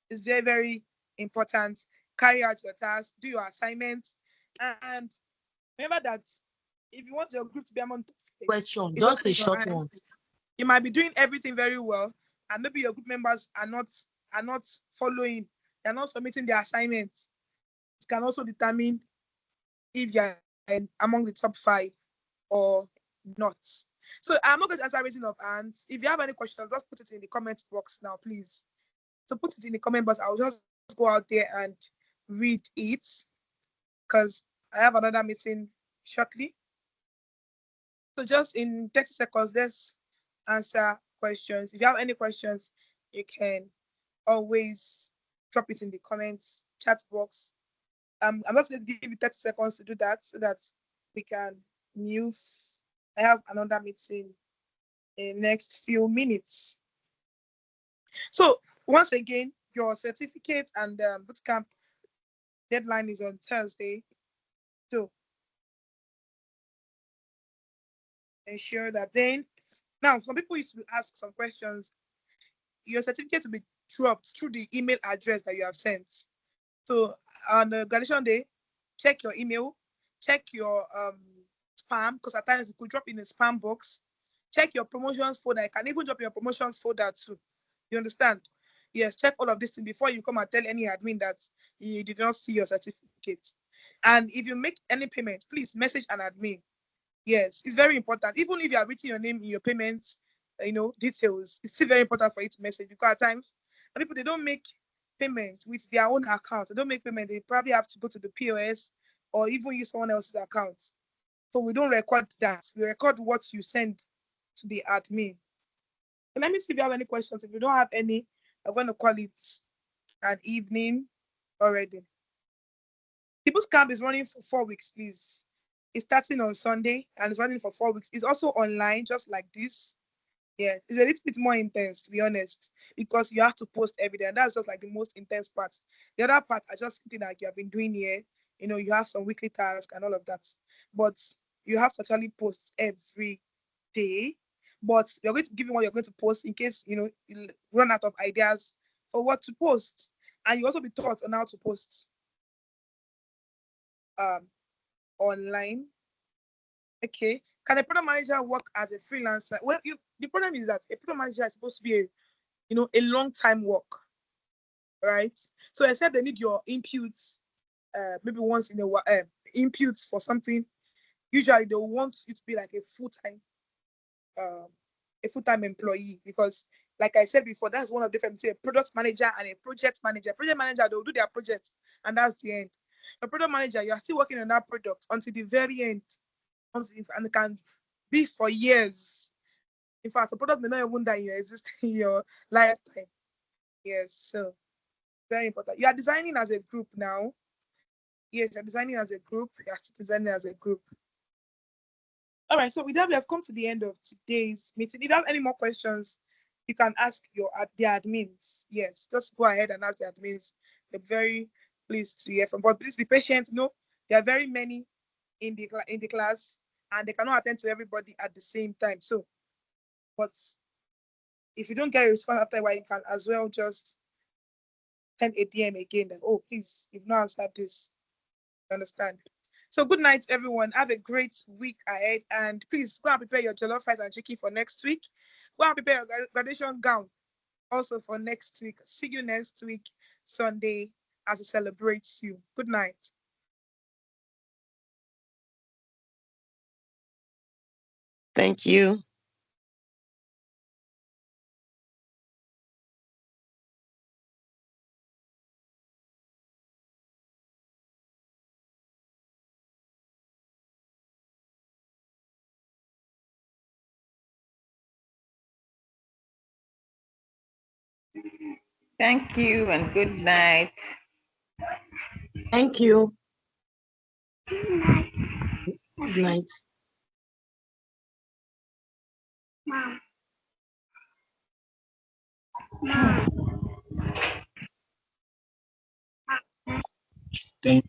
It's very, very important. Carry out your task, do your assignments, and remember that if you want your group to be among
Question, just a short one.
You might be doing everything very well, and maybe your group members are not following, they're not submitting their assignments. It can also determine if you're among the top 5 or not. So I'm not going to answer raising of hands. If you have any questions, just put it in the comment box now, please. So put it in the comment box. I'll just go out there and read it because I have another meeting shortly. So just in 30 seconds, let's answer questions. If you have any questions, you can always drop it in the comments chat box. I'm just going to give you 30 seconds to do that so that we can move. I have another meeting in the next few minutes. So once again, your certificate and bootcamp deadline is on Thursday. So ensure that then, now some people used to ask some questions. Your certificate will be dropped through the email address that you have sent. So on the graduation day, check your email, check your spam, because at times it could drop in the spam box. Check your promotions folder. I can even drop your promotions folder too. You understand? Yes, check all of this thing before you come and tell any admin that you did not see your certificate. And if you make any payment, please message an admin. Yes, it's very important. Even if you have written your name in your payments, details, it's still very important for you to message, because at times people, they don't make payments with their own account. They don't make payment. They probably have to go to the POS or even use someone else's account. So we don't record that. We record what you send to the admin. So let me see if you have any questions. If you don't have any, I'm going to call it an evening already. The boot camp is running for 4 weeks, please. It's starting on Sunday and it's running for 4 weeks. It's also online, just like this. Yeah, it's a little bit more intense, to be honest, because you have to post every day, and that's just like the most intense part. The other part are just something like you have been doing here. You have some weekly tasks and all of that, but you have to actually post every day. But we're going to give you what you're going to post in case you run out of ideas for what to post, and you also be taught on how to post online. Okay. Can a product manager work as a freelancer? Well, the problem is that a product manager is supposed to be a long-time work, right? So except they need your inputs, maybe once in a while, inputs for something. Usually they want you to be like a full-time employee, because, like I said before, that's one of the difference between a product manager and a project manager. Project manager, they'll do their project, and that's the end. A product manager, you are still working on that product until the very end. And it can be for years. In fact, the product may not even die in your lifetime. Yes, so very important. You are designing as a group now. Yes, you're designing as a group. You're still designing as a group. All right, so with that, we have come to the end of today's meeting. If you have any more questions, you can ask the admins. Yes, just go ahead and ask the admins. They're very pleased to hear from. But please be patient. There are very many in the class, and they cannot attend to everybody at the same time. So, but if you don't get a response after a while, you can as well just send a DM again that, oh, please, you've not answered this. You understand? So good night, everyone. Have a great week ahead. And please go and prepare your jollof rice and chicken for next week. Go and prepare your graduation gown also for next week. See you next week, Sunday, as we celebrate you. Good night.
Thank you.
Thank you and good night.
Thank you. Good night.
Thank